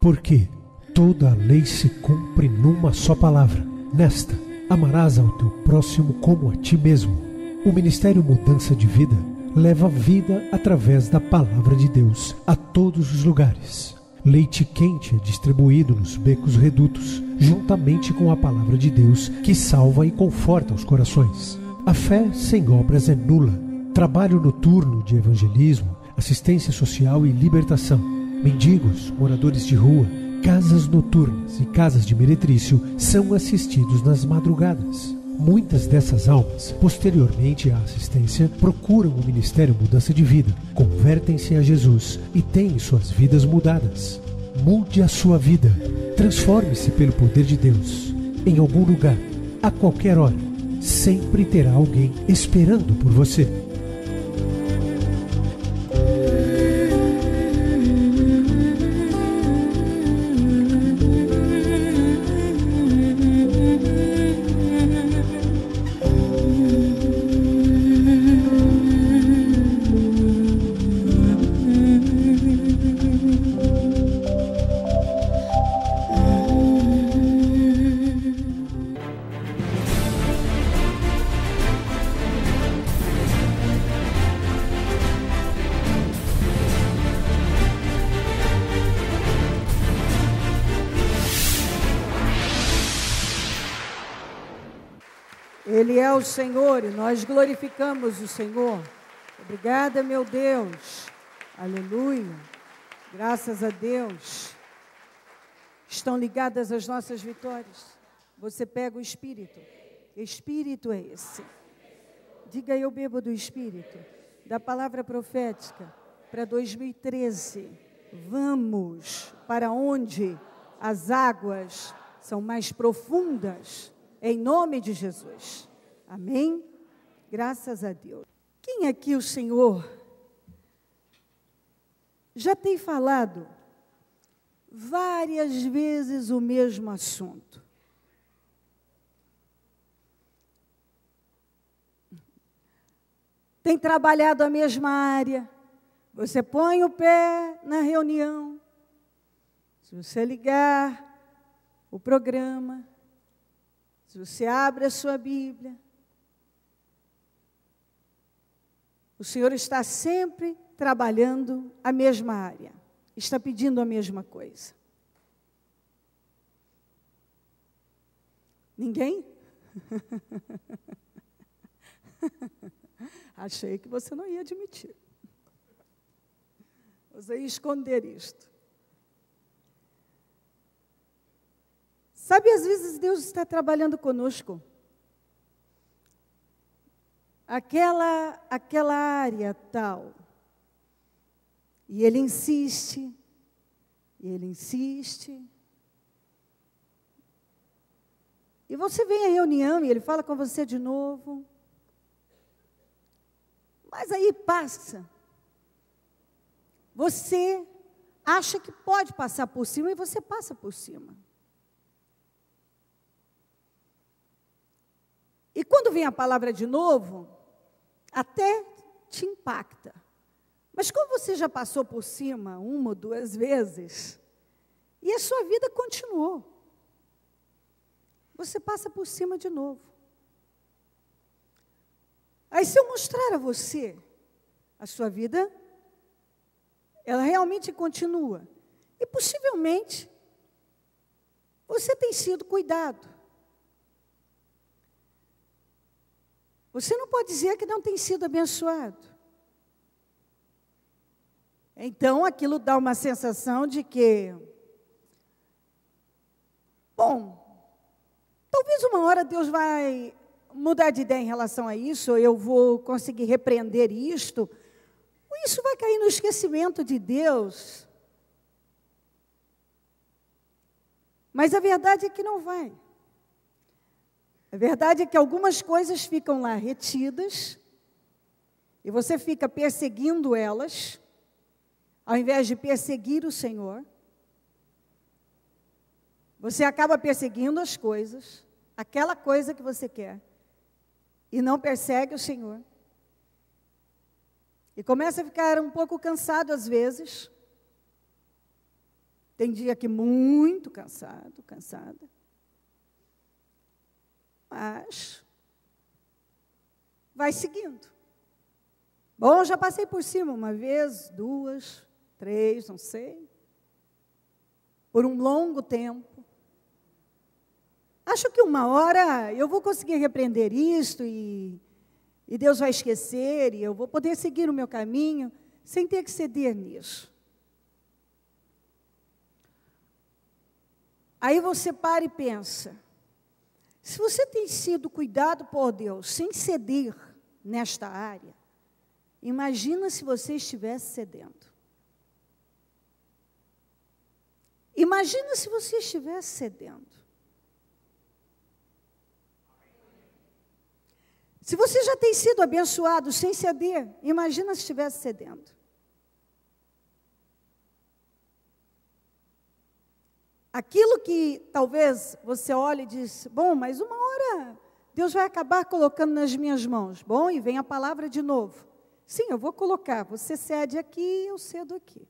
Porque toda a lei se cumpre numa só palavra. Nesta, amarás ao teu próximo como a ti mesmo. O Ministério Mudança de Vida leva vida através da Palavra de Deus a todos os lugares. Leite quente é distribuído nos becos redutos, juntamente com a Palavra de Deus, que salva e conforta os corações. A fé sem obras é nula. Trabalho noturno de evangelismo, assistência social e libertação. Mendigos, moradores de rua, casas noturnas e casas de meretrício são assistidos nas madrugadas. Muitas dessas almas, posteriormente à assistência, procuram o Ministério Mudança de Vida, convertem-se a Jesus e têm suas vidas mudadas. Mude a sua vida. Transforme-se pelo poder de Deus. Em algum lugar, a qualquer hora, sempre terá alguém esperando por você. Ele é o Senhor e nós glorificamos o Senhor. Obrigada, meu Deus. Aleluia. Graças a Deus. Estão ligadas as nossas vitórias. Você pega o Espírito. Que Espírito é esse? Diga, eu bebo do Espírito. Da palavra profética para 2013. Vamos para onde as águas são mais profundas. Em nome de Jesus. Amém? Graças a Deus. Quem aqui o Senhor já tem falado várias vezes o mesmo assunto? Tem trabalhado a mesma área? Você põe o pé na reunião. Se você ligar o programa, se você abre a sua Bíblia, o Senhor está sempre trabalhando a mesma área, está pedindo a mesma coisa. Ninguém? Achei que você não ia admitir. Você ia esconder isto. Sabe, às vezes Deus está trabalhando conosco. Aquela área tal. E Ele insiste. E Ele insiste. E você vem à reunião e Ele fala com você de novo. Mas aí passa. Você acha que pode passar por cima e você passa por cima. E quando vem a palavra de novo, até te impacta. Mas como você já passou por cima uma ou duas vezes, e a sua vida continuou, você passa por cima de novo. Aí se eu mostrar a você a sua vida, ela realmente continua. E possivelmente, você tem sido cuidado. Você não pode dizer que não tem sido abençoado. Então, aquilo dá uma sensação de que, bom, talvez uma hora Deus vai mudar de ideia em relação a isso, ou eu vou conseguir repreender isto, ou isso vai cair no esquecimento de Deus. Mas a verdade é que não vai. A verdade é que algumas coisas ficam lá retidas, e você fica perseguindo elas, ao invés de perseguir o Senhor. Você acaba perseguindo as coisas, aquela coisa que você quer, e não persegue o Senhor. E começa a ficar um pouco cansado às vezes. Tem dia que muito cansado, cansada. Mas vai seguindo. Bom, já passei por cima uma vez, 2, 3, não sei. Por um longo tempo. Acho que uma hora eu vou conseguir repreender isto e Deus vai esquecer e eu vou poder seguir o meu caminho sem ter que ceder nisso. Aí você para e pensa, se você tem sido cuidado por Deus sem ceder nesta área, imagina se você estivesse cedendo. Imagina se você estivesse cedendo. Se você já tem sido abençoado sem ceder, imagina se estivesse cedendo. Aquilo que talvez você olhe e diz, bom, mas uma hora Deus vai acabar colocando nas minhas mãos. Bom, e vem a palavra de novo. Sim, eu vou colocar, você cede aqui, eu cedo aqui.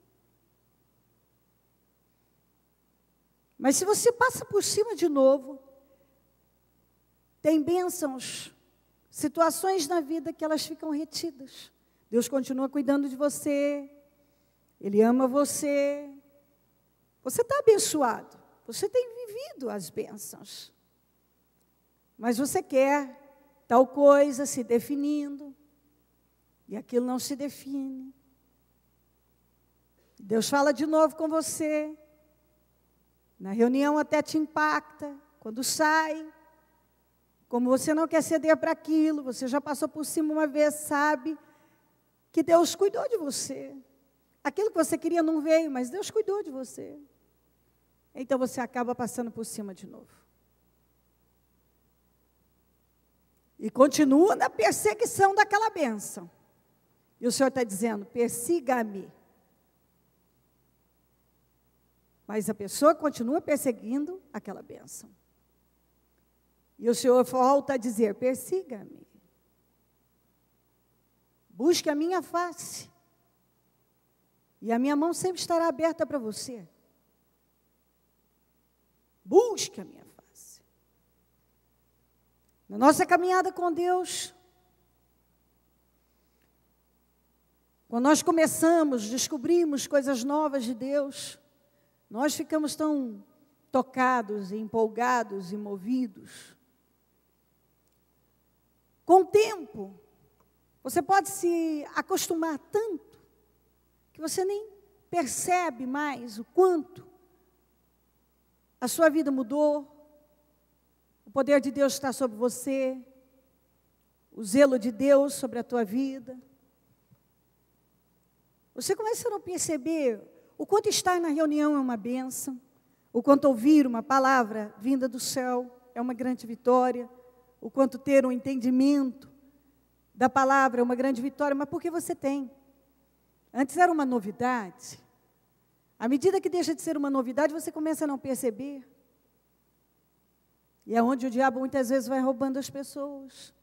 Mas se você passa por cima de novo, tem bênçãos, situações na vida que elas ficam retidas. Deus continua cuidando de você, Ele ama você. Você está abençoado, você tem vivido as bênçãos. Mas você quer tal coisa se definindo, e aquilo não se define. Deus fala de novo com você, na reunião até te impacta, quando sai, como você não quer ceder para aquilo, você já passou por cima uma vez, sabe que Deus cuidou de você. Aquilo que você queria não veio, mas Deus cuidou de você. Então você acaba passando por cima de novo. E continua na perseguição daquela bênção. E o Senhor está dizendo, persiga-me. Mas a pessoa continua perseguindo aquela bênção. E o Senhor volta a dizer, persiga-me. Busque a minha face. E a minha mão sempre estará aberta para você. Busque a minha face. Na nossa caminhada com Deus, quando nós começamos, descobrimos coisas novas de Deus, nós ficamos tão tocados, empolgados e movidos. Com o tempo, você pode se acostumar tanto, que você nem percebe mais o quanto a sua vida mudou, o poder de Deus está sobre você, o zelo de Deus sobre a tua vida. Você começa a não perceber o quanto estar na reunião é uma bênção, o quanto ouvir uma palavra vinda do céu é uma grande vitória, o quanto ter um entendimento da palavra é uma grande vitória, mas porque você tem. Antes era uma novidade. À medida que deixa de ser uma novidade, você começa a não perceber. E é onde o diabo muitas vezes vai roubando as pessoas.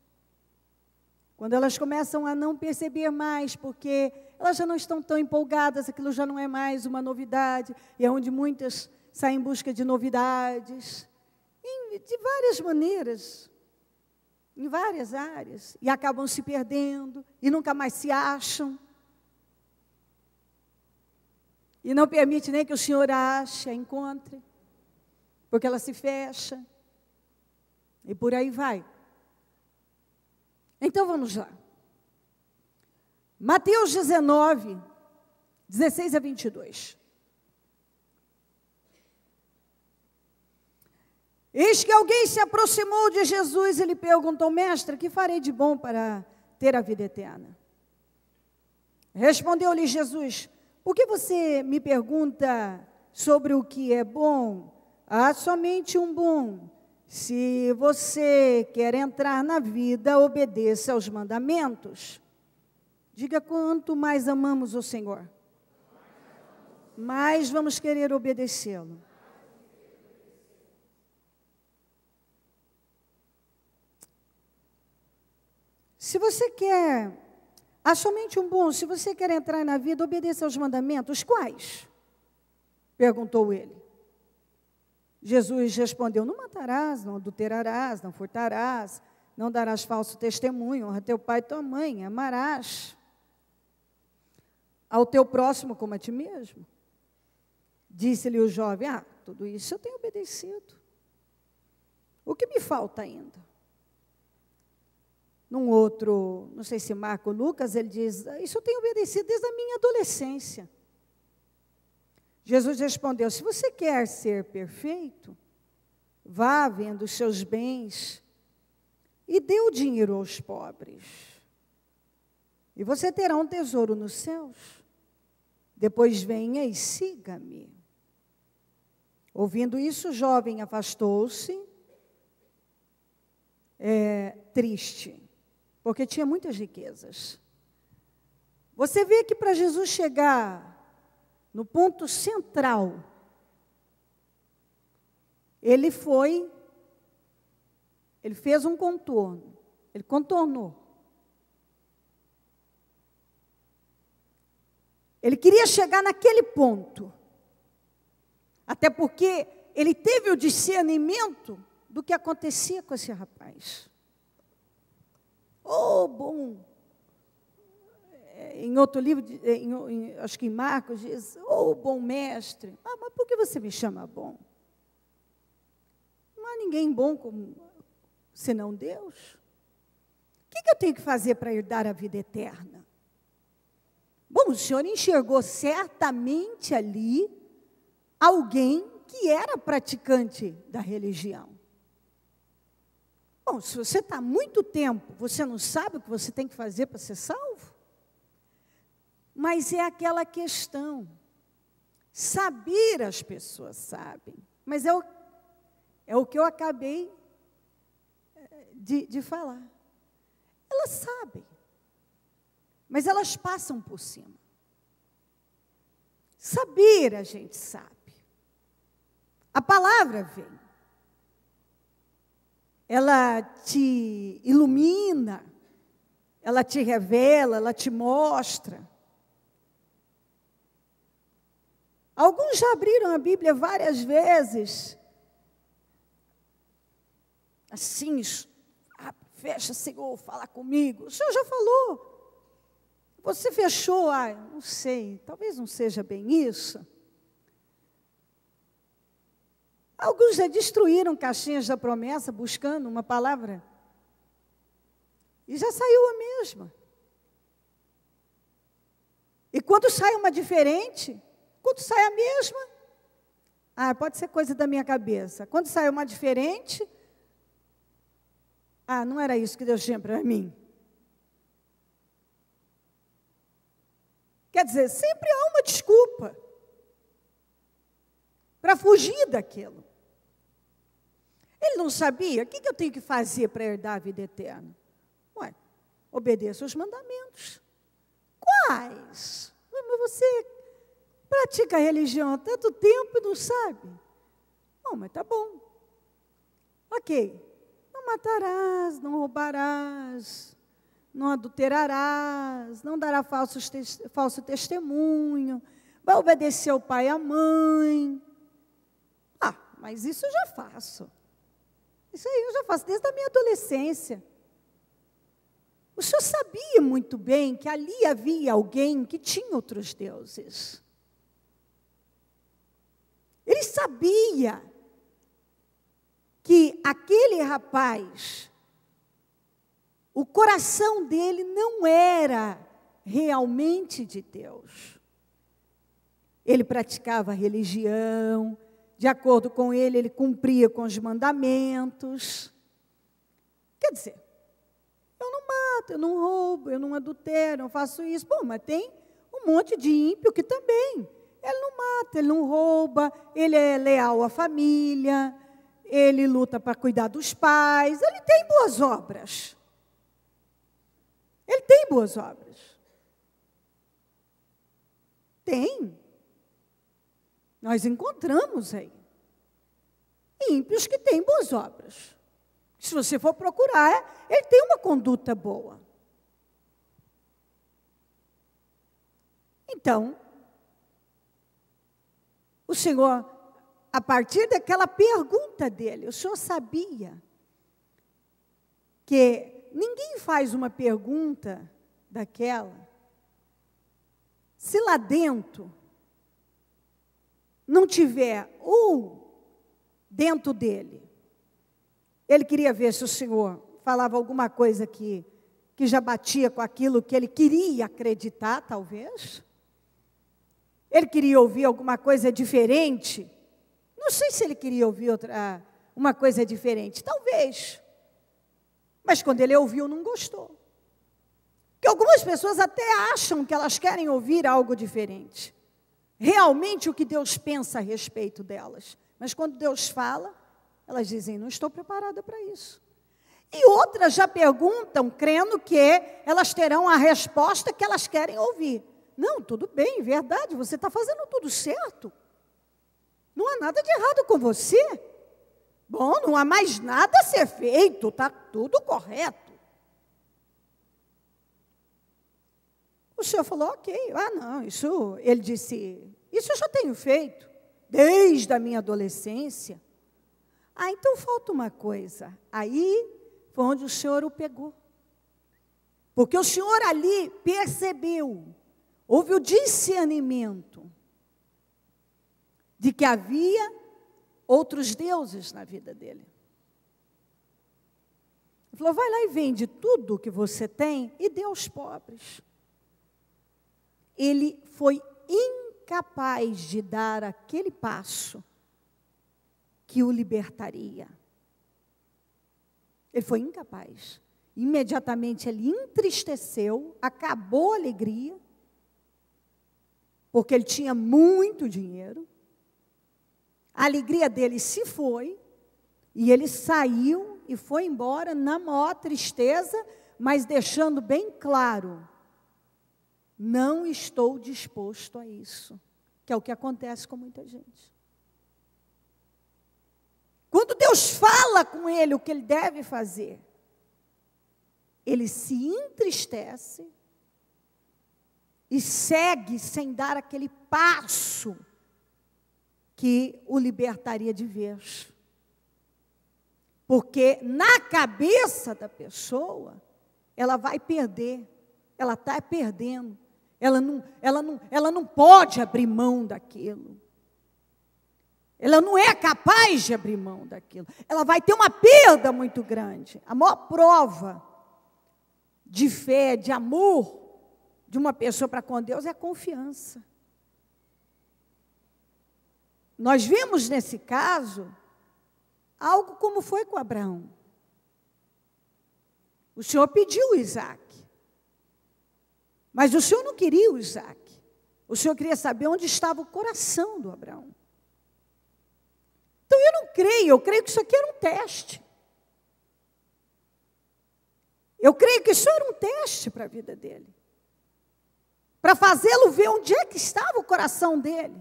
Quando elas começam a não perceber mais, porque elas já não estão tão empolgadas, aquilo já não é mais uma novidade. E é onde muitas saem em busca de novidades, de várias maneiras, em várias áreas. E acabam se perdendo, e nunca mais se acham. E não permite nem que o Senhor a ache, a encontre, porque ela se fecha. E por aí vai. Então vamos lá. Mateus 19, 16 a 22. Eis que alguém se aproximou de Jesus e lhe perguntou, mestre, que farei de bom para ter a vida eterna? Respondeu-lhe Jesus, por que você me pergunta sobre o que é bom? Há somente um bom. Se você quer entrar na vida, obedeça aos mandamentos. Diga quanto mais amamos o Senhor, mais vamos querer obedecê-lo. Se você quer, há somente um bom, se você quer entrar na vida, obedeça aos mandamentos. Quais? Perguntou ele. Jesus respondeu: não matarás, não adulterarás, não furtarás, não darás falso testemunho, honra teu pai e tua mãe, amarás ao teu próximo como a ti mesmo. Disse-lhe o jovem: tudo isso eu tenho obedecido. O que me falta ainda? Num outro, não sei se Marco ou Lucas, ele diz: isso eu tenho obedecido desde a minha adolescência. Jesus respondeu: se você quer ser perfeito, vá vendo os seus bens e dê o dinheiro aos pobres. E você terá um tesouro nos céus. Depois venha e siga-me. Ouvindo isso, o jovem afastou-se, triste, porque tinha muitas riquezas. Você vê que para Jesus chegar no ponto central, ele fez um contorno, ele contornou. Ele queria chegar naquele ponto, até porque ele teve o discernimento do que acontecia com esse rapaz. Bom, em outro livro, acho que em Marcos, diz: bom mestre. Mas por que você me chama bom? Não há ninguém bom senão Deus. O que eu tenho que fazer para herdar a vida eterna? Bom, o Senhor enxergou certamente ali alguém que era praticante da religião. Bom, se você está há muito tempo, você não sabe o que você tem que fazer para ser salvo? Mas é aquela questão. Saber as pessoas sabem, mas é o que eu acabei de falar. Elas sabem, mas elas passam por cima. Saber a gente sabe. A palavra vem. Ela te ilumina, ela te revela, ela te mostra. Alguns já abriram a Bíblia várias vezes. Assim, fecha, Senhor, fala comigo. O Senhor já falou. Você fechou, não sei, talvez não seja bem isso. Alguns já destruíram caixinhas da promessa buscando uma palavra. E já saiu a mesma. E quando sai uma diferente, quando sai a mesma, pode ser coisa da minha cabeça. Quando sai uma diferente, não era isso que Deus tinha para mim. Quer dizer, sempre há uma desculpa para fugir daquilo. Ele não sabia, o que eu tenho que fazer para herdar a vida eterna? Obedeça os mandamentos. Quais? Mas você pratica a religião há tanto tempo e não sabe? Mas tá bom. Ok. Não matarás, não roubarás, não adulterarás, não dará falso testemunho, vai obedecer ao pai e à mãe. Mas isso eu já faço. Isso aí eu já faço desde a minha adolescência. O Senhor sabia muito bem que ali havia alguém que tinha outros deuses. Ele sabia que aquele rapaz, o coração dele não era realmente de Deus. Ele praticava a religião, de acordo com ele cumpria com os mandamentos. Quer dizer, eu não mato, eu não roubo, eu não adultero, eu não faço isso. Mas tem um monte de ímpio que também. Ele não mata, ele não rouba, ele é leal à família, ele luta para cuidar dos pais, ele tem boas obras. Ele tem boas obras. Tem. Nós encontramos aí ímpios que têm boas obras. Se você for procurar, ele tem uma conduta boa. Então, o Senhor, a partir daquela pergunta dele, o Senhor sabia que ninguém faz uma pergunta daquela se lá dentro não tiver dentro dele. Ele queria ver se o Senhor falava alguma coisa que já batia com aquilo que ele queria acreditar, talvez. Ele queria ouvir alguma coisa diferente. Não sei se ele queria ouvir uma coisa diferente, talvez. Mas quando ele ouviu, não gostou. Porque algumas pessoas até acham que elas querem ouvir algo diferente. Realmente o que Deus pensa a respeito delas. Mas quando Deus fala, elas dizem, não estou preparada para isso. E outras já perguntam, crendo que elas terão a resposta que elas querem ouvir. Não, tudo bem, verdade, você está fazendo tudo certo. Não há nada de errado com você. Bom, não há mais nada a ser feito, está tudo correto. O Senhor falou, ok, não, ele disse, isso eu já tenho feito, desde a minha adolescência. Então falta uma coisa. Aí foi onde o Senhor o pegou. Porque o Senhor ali percebeu, houve o discernimento de que havia outros deuses na vida dele. Ele falou, vai lá e vende tudo que você tem e dê aos pobres. Ele foi incapaz de dar aquele passo que o libertaria. Ele foi incapaz. Imediatamente ele entristeceu, acabou a alegria, porque ele tinha muito dinheiro. A alegria dele se foi, e ele saiu e foi embora na maior tristeza, mas deixando bem claro, não estou disposto a isso, que é o que acontece com muita gente. Quando Deus fala com ele o que ele deve fazer, ele se entristece e segue sem dar aquele passo que o libertaria de vez. Porque na cabeça da pessoa, ela vai perder, ela está perdendo, ela não pode abrir mão daquilo. Ela não é capaz de abrir mão daquilo. Ela vai ter uma perda muito grande. A maior prova de fé, de amor de uma pessoa para com Deus é a confiança. Nós vimos nesse caso algo como foi com Abraão. O Senhor pediu o Isaac. Mas o Senhor não queria o Isaac. O Senhor queria saber onde estava o coração do Abraão. Então eu creio que isso aqui era um teste. Eu creio que isso era um teste para a vida dele. Para fazê-lo ver onde é que estava o coração dele.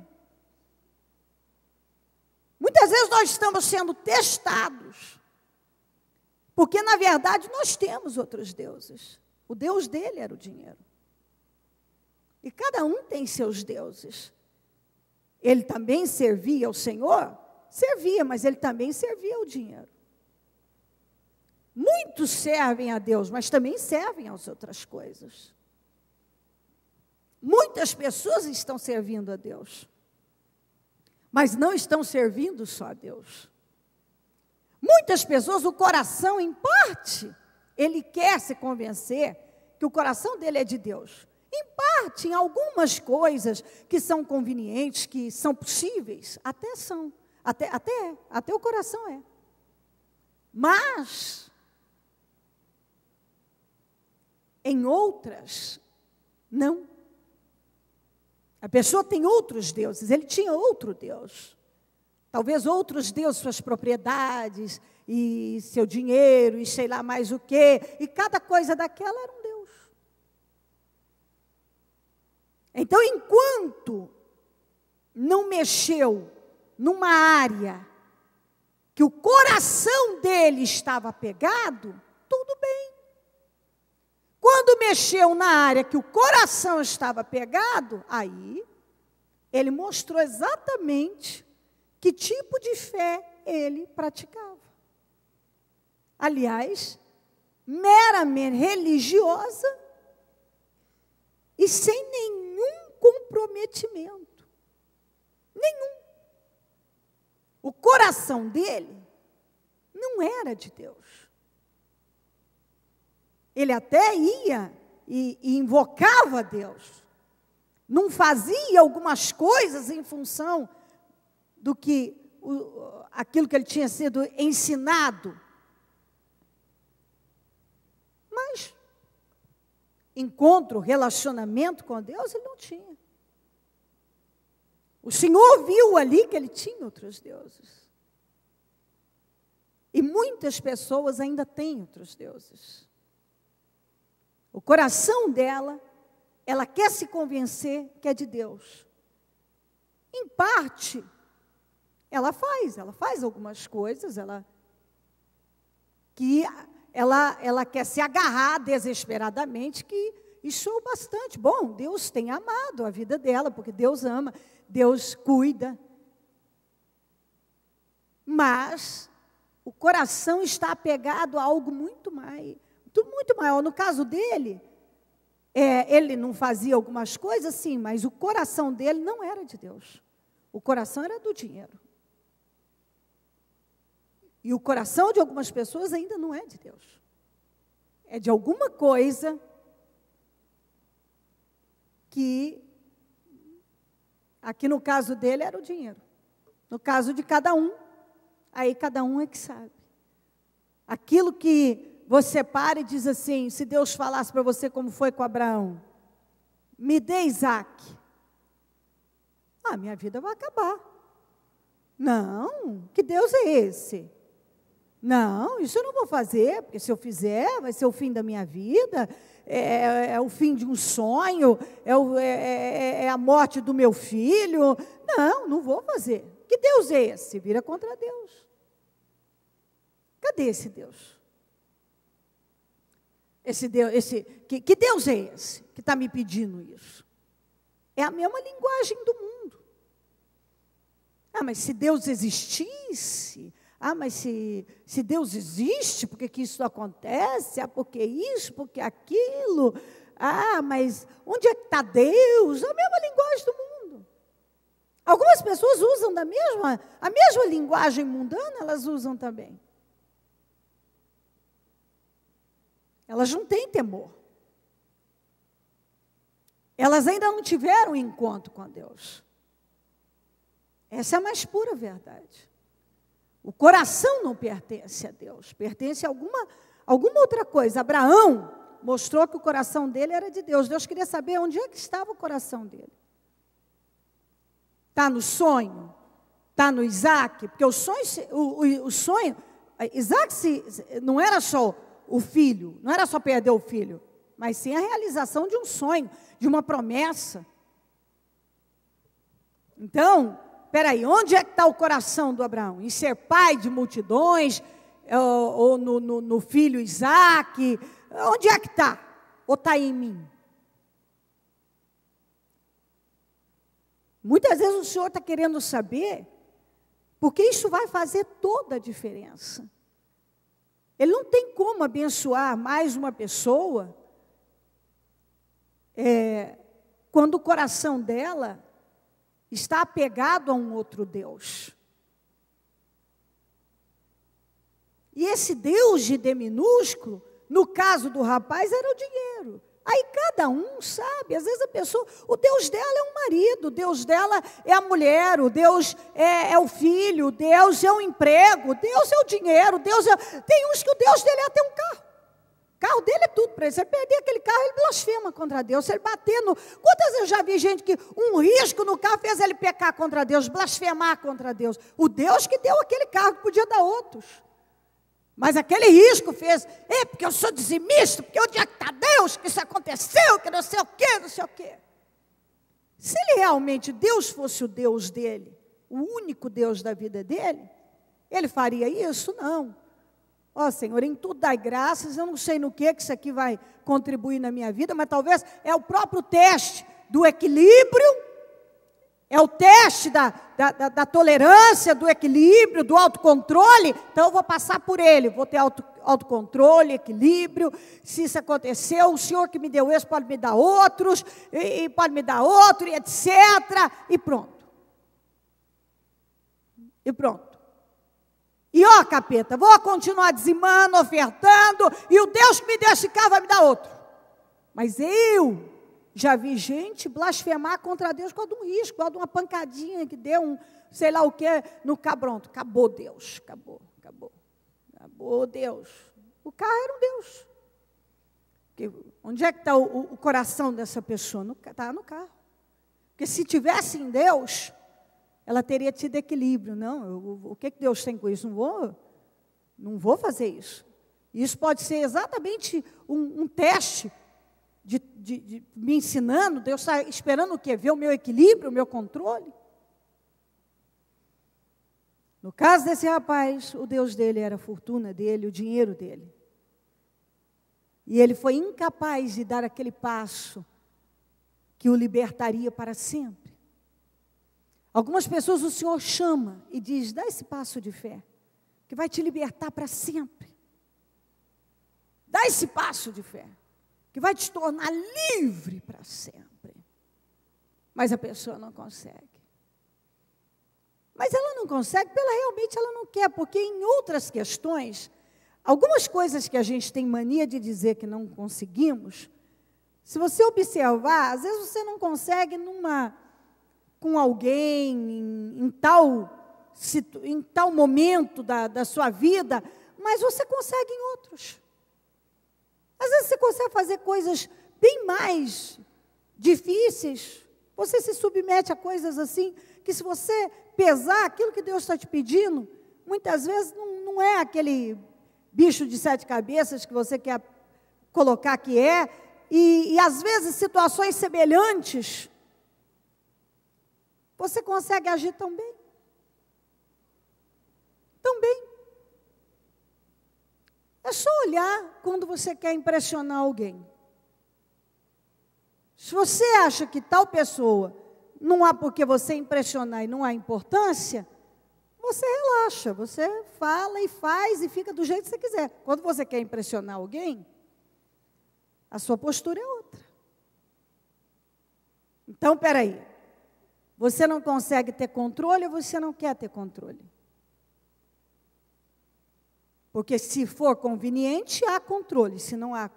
Muitas vezes nós estamos sendo testados, porque na verdade nós temos outros deuses. O Deus dele era o dinheiro. E cada um tem seus deuses. Ele também servia ao Senhor? Servia, mas ele também servia ao dinheiro. Muitos servem a Deus, mas também servem às outras coisas. Muitas pessoas estão servindo a Deus, mas não estão servindo só a Deus. Muitas pessoas, o coração, em parte, ele quer se convencer que o coração dele é de Deus. Em parte, em algumas coisas que são convenientes, que são possíveis, até são. Até o coração é. Mas, em outras, não. A pessoa tem outros deuses, ele tinha outro Deus. Talvez outros deuses, suas propriedades, e seu dinheiro, e sei lá mais o quê. E cada coisa daquela era um Deus. Então, enquanto não mexeu numa área que o coração dele estava apegado, tudo bem. Quando mexeu na área que o coração estava apegado, aí ele mostrou exatamente que tipo de fé ele praticava. Aliás, meramente religiosa e sem nenhum comprometimento. Nenhum. O coração dele não era de Deus. Ele até ia e invocava a Deus. Não fazia algumas coisas em função do que aquilo que ele tinha sido ensinado. Mas encontro, relacionamento com Deus, ele não tinha. O Senhor viu ali que ele tinha outros deuses. E muitas pessoas ainda têm outros deuses. O coração dela, ela quer se convencer que é de Deus. Em parte, ela faz algumas coisas, ela quer se agarrar desesperadamente, que isso é o bastante. Bom, Deus tem amado a vida dela, porque Deus ama, Deus cuida. Mas o coração está apegado a algo muito maior. No caso dele, ele não fazia algumas coisas, sim, mas o coração dele não era de Deus. O coração era do dinheiro. E o coração de algumas pessoas ainda não é de Deus. É de alguma coisa que, aqui no caso dele, era o dinheiro. No caso de cada um, aí cada um é que sabe. Aquilo que você para e diz assim, se Deus falasse para você como foi com Abraão, me dê Isaac. Minha vida vai acabar. Não, que Deus é esse? Não, isso eu não vou fazer, porque se eu fizer, vai ser o fim da minha vida, é o fim de um sonho, é a morte do meu filho. Não vou fazer. Que Deus é esse? Vira contra Deus. Cadê esse Deus? Que Deus é esse que está me pedindo isso? É a mesma linguagem do mundo. Mas se Deus existisse... mas se Deus existe, por que isso acontece? Porque isso, porque aquilo. Mas onde é que está Deus? A mesma linguagem do mundo. Algumas pessoas usam a mesma linguagem mundana, elas usam também. Elas não têm temor. Elas ainda não tiveram encontro com Deus. Essa é a mais pura verdade. O coração não pertence a Deus, pertence a alguma outra coisa. Abraão mostrou que o coração dele era de Deus. Deus queria saber onde é que estava o coração dele. Está no sonho? Está no Isaac? Porque o sonho, Isaac não era só o filho, não era só perder o filho, mas sim a realização de um sonho, de uma promessa. Então, espera aí, onde é que está o coração do Abraão? Em ser pai de multidões, ou no filho Isaac? Onde é que está? Ou está em mim? Muitas vezes o Senhor está querendo saber, porque isso vai fazer toda a diferença. Ele não tem como abençoar mais uma pessoa quando o coração dela está apegado a um outro Deus. E esse Deus de D minúsculo, no caso do rapaz, era o dinheiro. Aí cada um sabe, às vezes a pessoa, o Deus dela é o marido, o Deus dela é a mulher, o Deus é o filho, o Deus é o emprego, Deus é o dinheiro, tem uns que o Deus dele é até um carro. O carro dele é tudo para ele. Se ele perder aquele carro, ele blasfema contra Deus. Se ele bater no... Quantas vezes eu já vi gente que um risco no carro fez ele pecar contra Deus, blasfemar contra Deus? O Deus que deu aquele carro que podia dar outros. Mas aquele risco fez, porque eu sou dizimista, porque onde é que está Deus, que isso aconteceu, que não sei o quê, não sei o quê. Se ele realmente, Deus fosse o Deus dele, o único Deus da vida dele, ele faria isso? Não. Senhor, em tudo dai graças, eu não sei no que isso aqui vai contribuir na minha vida, mas talvez é o próprio teste do equilíbrio, É o teste da tolerância, do equilíbrio, do autocontrole. Então, eu vou passar por ele. Vou ter autocontrole, equilíbrio. Se isso aconteceu, o Senhor que me deu esse pode me dar outros. E pode me dar outro, e etc. E pronto. E pronto. E ó, capeta, vou continuar dizimando, ofertando. E o Deus que me deu esse carro vai me dar outro. Mas eu já vi gente blasfemar contra Deus por causa de um risco, por causa de uma pancadinha que deu um, sei lá o que, no cabronto. Acabou Deus, acabou Deus. O carro era um Deus. Porque onde é que está o coração dessa pessoa? Está no carro. Porque se tivesse em Deus, ela teria tido equilíbrio. Não, o que Deus tem com isso? Não vou fazer isso. Isso pode ser exatamente um teste de me ensinando. Deus está esperando o quê? Ver o meu equilíbrio, o meu controle. No caso desse rapaz, o Deus dele era a fortuna dele, o dinheiro dele. E ele foi incapaz de dar aquele passo que o libertaria para sempre. Algumas pessoas o Senhor chama e diz: dá esse passo de fé, que vai te libertar para sempre. Dá esse passo de fé, que vai te tornar livre para sempre. Mas a pessoa não consegue. Mas ela não consegue porque realmente ela não quer, porque em outras questões, algumas coisas que a gente tem mania de dizer que não conseguimos, se você observar, às vezes você não consegue com alguém, em tal momento da sua vida, mas você consegue em outros. Às vezes você consegue fazer coisas bem mais difíceis, você se submete a coisas assim, que se você pesar aquilo que Deus está te pedindo, muitas vezes não é aquele bicho de 7 cabeças que você quer colocar que é, e às vezes situações semelhantes, você consegue agir tão bem. Tão bem. É só olhar quando você quer impressionar alguém. Se você acha que tal pessoa não há por que você impressionar e não há importância, você relaxa, você fala e faz e fica do jeito que você quiser. Quando você quer impressionar alguém, a sua postura é outra. Então, peraí, você não consegue ter controle ou você não quer ter controle? Porque se for conveniente, há controle. Se não há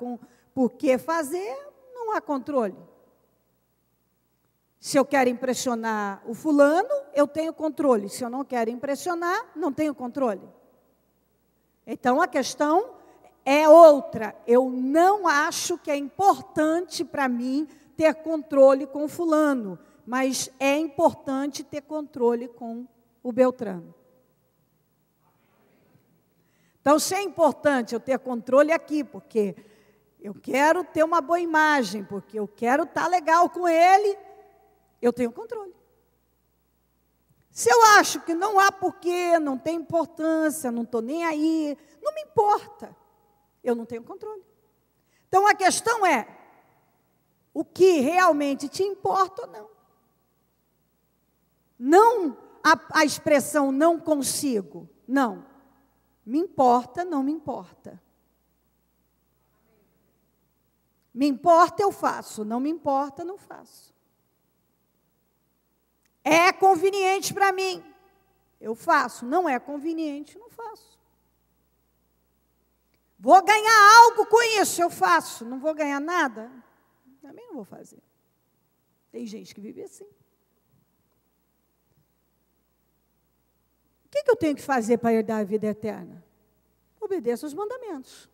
por que fazer, não há controle. Se eu quero impressionar o fulano, eu tenho controle. Se eu não quero impressionar, não tenho controle. Então, a questão é outra. Eu não acho que é importante para mim ter controle com o fulano, mas é importante ter controle com o Beltrano. Então, se é importante eu ter controle aqui, porque eu quero ter uma boa imagem, porque eu quero estar legal com ele, eu tenho controle. Se eu acho que não há porquê, não tem importância, não estou nem aí, não me importa, eu não tenho controle. Então, a questão é, o que realmente te importa ou não? Não a expressão não consigo, não. Me importa, não me importa. Me importa, eu faço. Não me importa, não faço. É conveniente para mim, eu faço. Não é conveniente, não faço. Vou ganhar algo com isso, eu faço. Não vou ganhar nada, também não vou fazer. Tem gente que vive assim. O que eu tenho que fazer para herdar a vida eterna? Obedeça os mandamentos.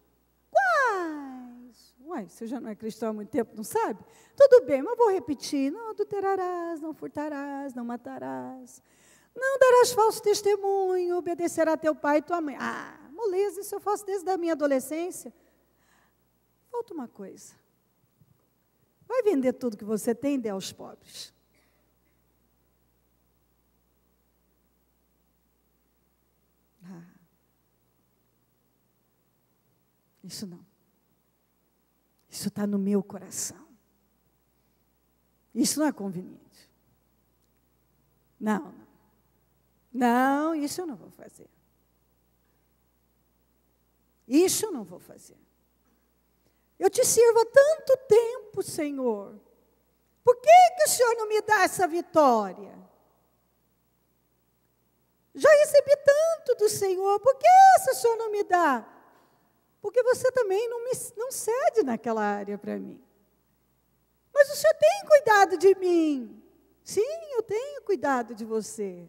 Quais? Uai, você já não é cristão há muito tempo, não sabe? Tudo bem, mas vou repetir. Não adulterarás, não furtarás, não matarás. Não darás falso testemunho, obedecerá teu pai e tua mãe. Ah, moleza, isso eu faço desde a minha adolescência. Falta uma coisa. Vai vender tudo que você tem e dê aos pobres. Isso não. Isso está no meu coração. Isso não é conveniente. Não, isso eu não vou fazer. Isso eu não vou fazer. Eu te sirvo há tanto tempo, Senhor. Por que o Senhor não me dá essa vitória? Já recebi tanto do Senhor, por que o Senhor não me dá? Porque você também não cede naquela área para mim. Mas o Senhor tem cuidado de mim. Sim, eu tenho cuidado de você.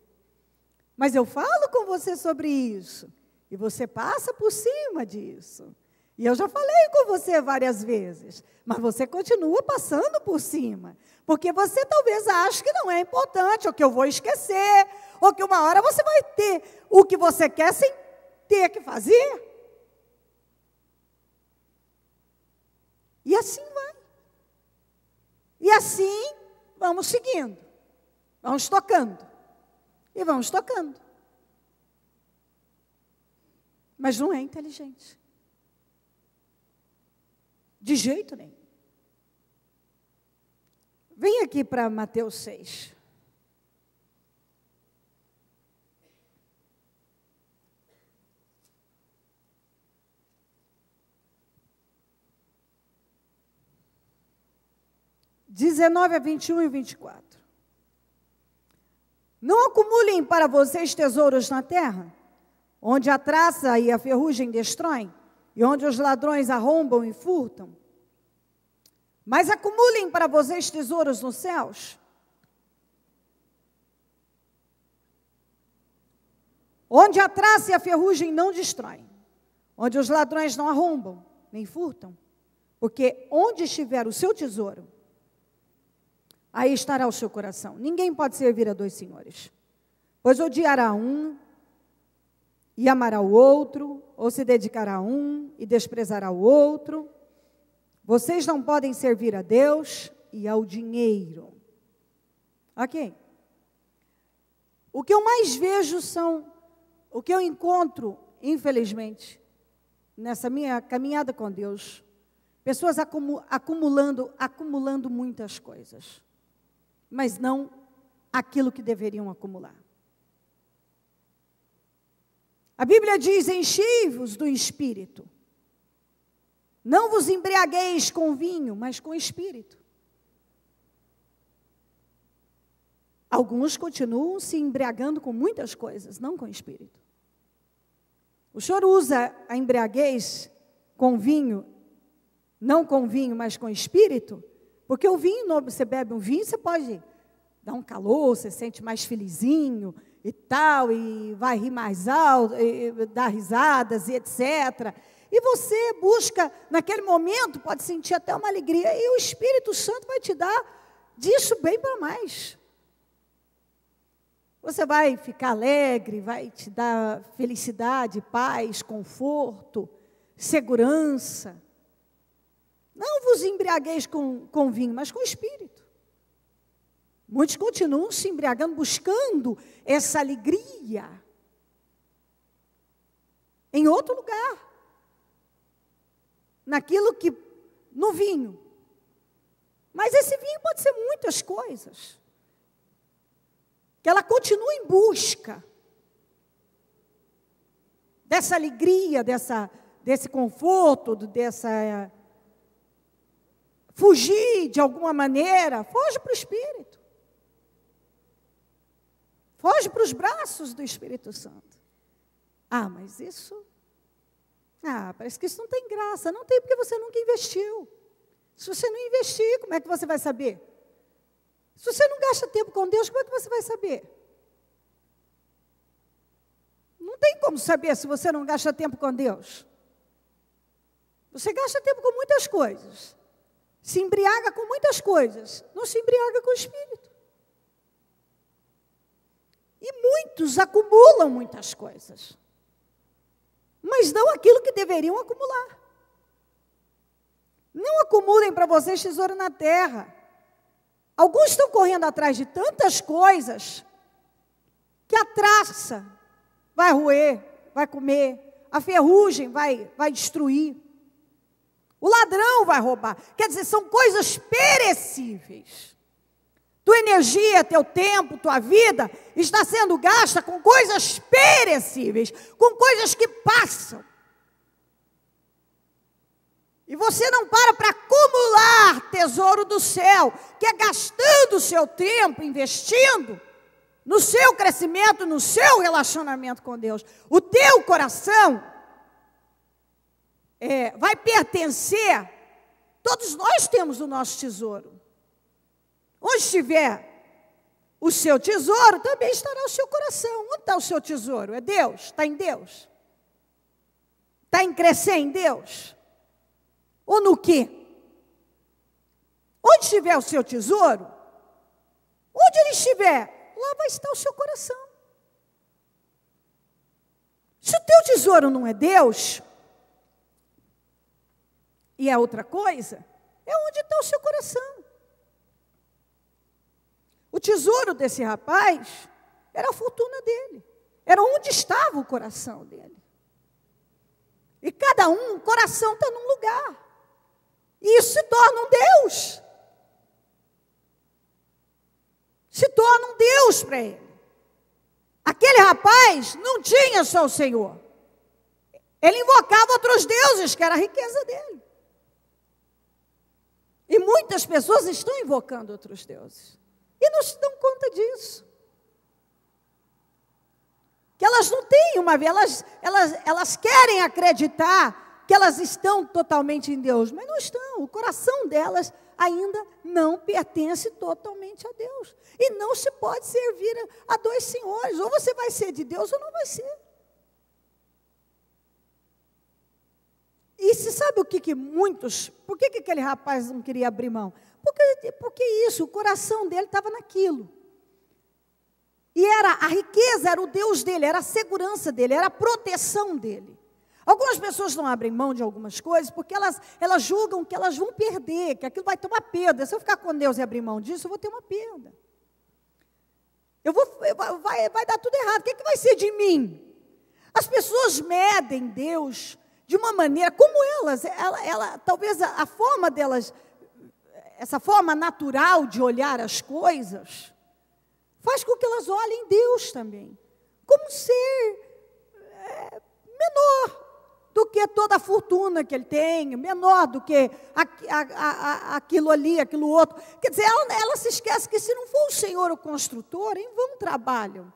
Mas eu falo com você sobre isso. E você passa por cima disso. E eu já falei com você várias vezes. Mas você continua passando por cima. Porque você talvez ache que não é importante, ou que eu vou esquecer, ou que uma hora você vai ter o que você quer sem ter que fazer. E assim vai. E assim vamos seguindo. Vamos tocando. E vamos tocando. Mas não é inteligente. De jeito nenhum. Vem aqui para Mateus 6. (19 a 21 e 24). Não acumulem para vocês tesouros na terra, onde a traça e a ferrugem destroem, e onde os ladrões arrombam e furtam. Mas acumulem para vocês tesouros nos céus, onde a traça e a ferrugem não destroem, onde os ladrões não arrombam, nem furtam. Porque onde estiver o seu tesouro, aí estará o seu coração. Ninguém pode servir a dois senhores, pois odiará um e amará o outro, ou se dedicará a um e desprezará o outro. Vocês não podem servir a Deus e ao dinheiro. Ok? O que eu mais vejo o que eu encontro, infelizmente, nessa minha caminhada com Deus, pessoas acumulando muitas coisas, mas não aquilo que deveriam acumular. A Bíblia diz: enchei-vos do Espírito. Não vos embriagueis com vinho, mas com Espírito. Alguns continuam se embriagando com muitas coisas, não com Espírito. O Senhor usa a embriaguez com vinho, não com vinho, mas com Espírito, porque o vinho, você bebe um vinho, você pode dar um calor, você sente mais felizinho e tal, e vai rir mais alto, e dar risadas e etc. E você busca, naquele momento, pode sentir até uma alegria, e o Espírito Santo vai te dar disso bem para mais. Você vai ficar alegre, vai te dar felicidade, paz, conforto, segurança. Não vos embriagueis com vinho, mas com o Espírito. Muitos continuam se embriagando, buscando essa alegria em outro lugar. No vinho. Mas esse vinho pode ser muitas coisas. Que ela continua em busca dessa alegria, desse conforto, fugir de alguma maneira. Foge para o Espírito. Foge para os braços do Espírito Santo. Mas isso... parece que isso não tem graça. Não tem, porque você nunca investiu. Se você não investir, como é que você vai saber? Se você não gasta tempo com Deus, como é que você vai saber? Não tem como saber se você não gasta tempo com Deus. Você gasta tempo com muitas coisas. Se embriaga com muitas coisas. Não se embriaga com o Espírito. E muitos acumulam muitas coisas, mas não aquilo que deveriam acumular. Não acumulem para vocês tesouro na terra. Alguns estão correndo atrás de tantas coisas que a traça vai roer, vai comer, a ferrugem vai destruir, o ladrão vai roubar. Quer dizer, são coisas perecíveis. tua energia, teu tempo, tua vida está sendo gasta com coisas perecíveis, com coisas que passam. E você não para acumular tesouro do céu, que é gastando o seu tempo, investindo no seu crescimento, no seu relacionamento com Deus. O teu coração vai pertencer, todos nós temos o nosso tesouro. Onde estiver o seu tesouro, também estará o seu coração. Onde está o seu tesouro? É Deus? Está em Deus? Está em crescer em Deus? Ou no quê? Onde estiver o seu tesouro, onde ele estiver, lá vai estar o seu coração. Se o teu tesouro não é Deus, e é outra coisa, é onde está o seu coração. O tesouro desse rapaz era a fortuna dele. Era onde estava o coração dele. E cada um, o coração está num lugar. E isso se torna um Deus. Se torna um Deus para ele. Aquele rapaz não tinha só o Senhor. Ele invocava outros deuses, que era a riqueza dele. E muitas pessoas estão invocando outros deuses. E não se dão conta disso. Que elas não têm uma vida, elas querem acreditar que elas estão totalmente em Deus, mas não estão. O coração delas ainda não pertence totalmente a Deus. E não se pode servir a dois senhores. Ou você vai ser de Deus ou não vai ser. E se sabe o que muitos... Por que aquele rapaz não queria abrir mão? Porque isso, o coração dele estava naquilo. E a riqueza era o Deus dele, era a segurança dele, era a proteção dele. Algumas pessoas não abrem mão de algumas coisas porque elas julgam que elas vão perder, que aquilo vai ter uma perda. Se eu ficar com Deus e abrir mão disso, eu vou ter uma perda. Vai dar tudo errado. O que vai ser de mim? As pessoas medem Deus de uma maneira, como talvez a forma delas, essa forma natural de olhar as coisas, faz com que elas olhem Deus também, como ser menor do que toda a fortuna que ele tem, menor do que aquilo ali, aquilo outro. Quer dizer, ela se esquece que se não for o Senhor o construtor, em vão trabalham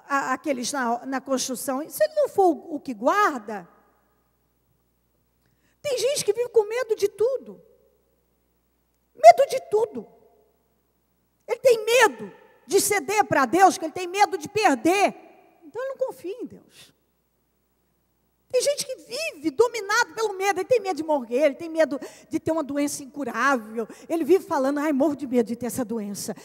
aqueles na construção. E se ele não for o que guarda, tem gente que vive com medo de tudo. Medo de tudo. Ele tem medo de ceder para Deus, que ele tem medo de perder. Então ele não confia em Deus. Tem gente que vive dominado pelo medo. Ele tem medo de morrer, ele tem medo de ter uma doença incurável. Ele vive falando, morro de medo de ter essa doença.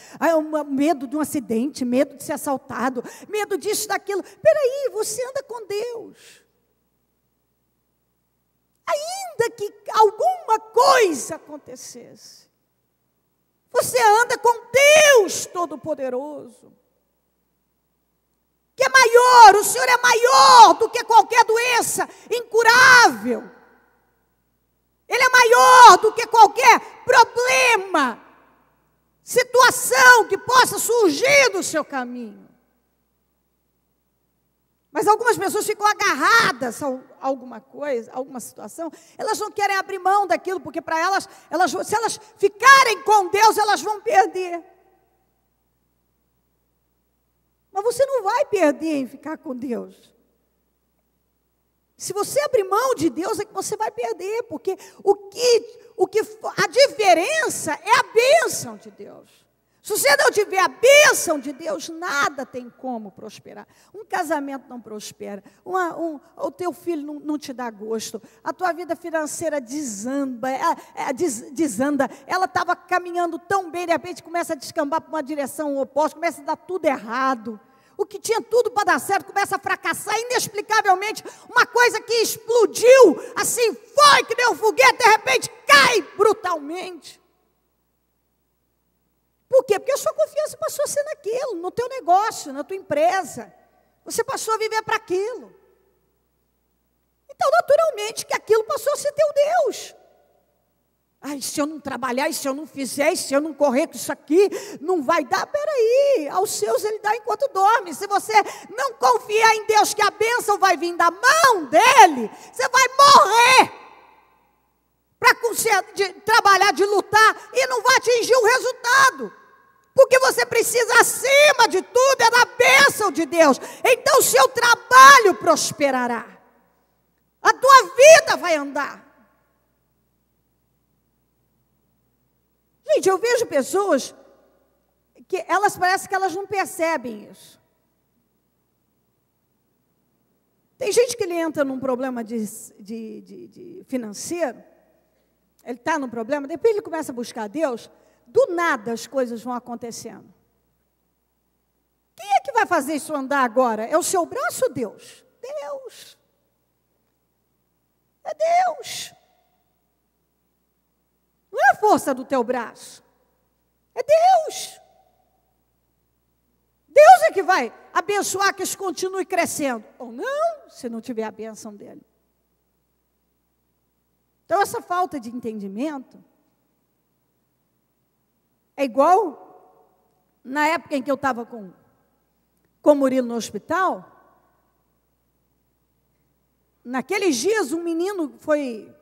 Medo de um acidente, medo de ser assaltado, medo disso, daquilo. Peraí, você anda com Deus. Ainda que alguma coisa acontecesse, você anda com Deus Todo-Poderoso. Que é maior, o Senhor é maior do que qualquer doença incurável. Ele é maior do que qualquer problema, situação que possa surgir no seu caminho. Mas algumas pessoas ficam agarradas a alguma coisa, a alguma situação, elas não querem abrir mão daquilo, porque para elas, se elas ficarem com Deus, elas vão perder. Mas você não vai perder em ficar com Deus. Se você abrir mão de Deus, é que você vai perder, porque a diferença é a bênção de Deus. Se você não tiver a bênção de Deus, nada tem como prosperar. Um casamento não prospera, o teu filho não te dá gosto, a tua vida financeira desanda, ela estava caminhando tão bem, de repente começa a descambar para uma direção oposta, começa a dar tudo errado. O que tinha tudo para dar certo começa a fracassar inexplicavelmente. Uma coisa que explodiu, assim foi que deu um foguete, de repente cai brutalmente. Por quê? Porque a sua confiança passou a ser naquilo, no teu negócio, na tua empresa. Você passou a viver para aquilo. Então, naturalmente, que aquilo passou a ser teu Deus. Ai, se eu não trabalhar, e se eu não fizer, e se eu não correr com isso aqui, não vai dar. Peraí, aos seus ele dá enquanto dorme. Se você não confiar em Deus que a bênção vai vir da mão dele, você vai morrer para trabalhar, de lutar, e não vai atingir o resultado. Porque você precisa, acima de tudo, é da bênção de Deus. Então o seu trabalho prosperará. A tua vida vai andar. Gente, eu vejo pessoas que elas parecem que elas não percebem isso. Tem gente que ele entra num problema de financeiro, ele está num problema, depois ele começa a buscar Deus, do nada as coisas vão acontecendo. Quem é que vai fazer isso andar agora? É o seu braço ou Deus? Deus. É Deus. Não é a força do teu braço. É Deus. Deus é que vai abençoar que isso continue crescendo. Ou não, se não tiver a bênção dele. Então, essa falta de entendimento é igual na época em que eu estava com o Murilo no hospital. Naqueles dias, um menino foi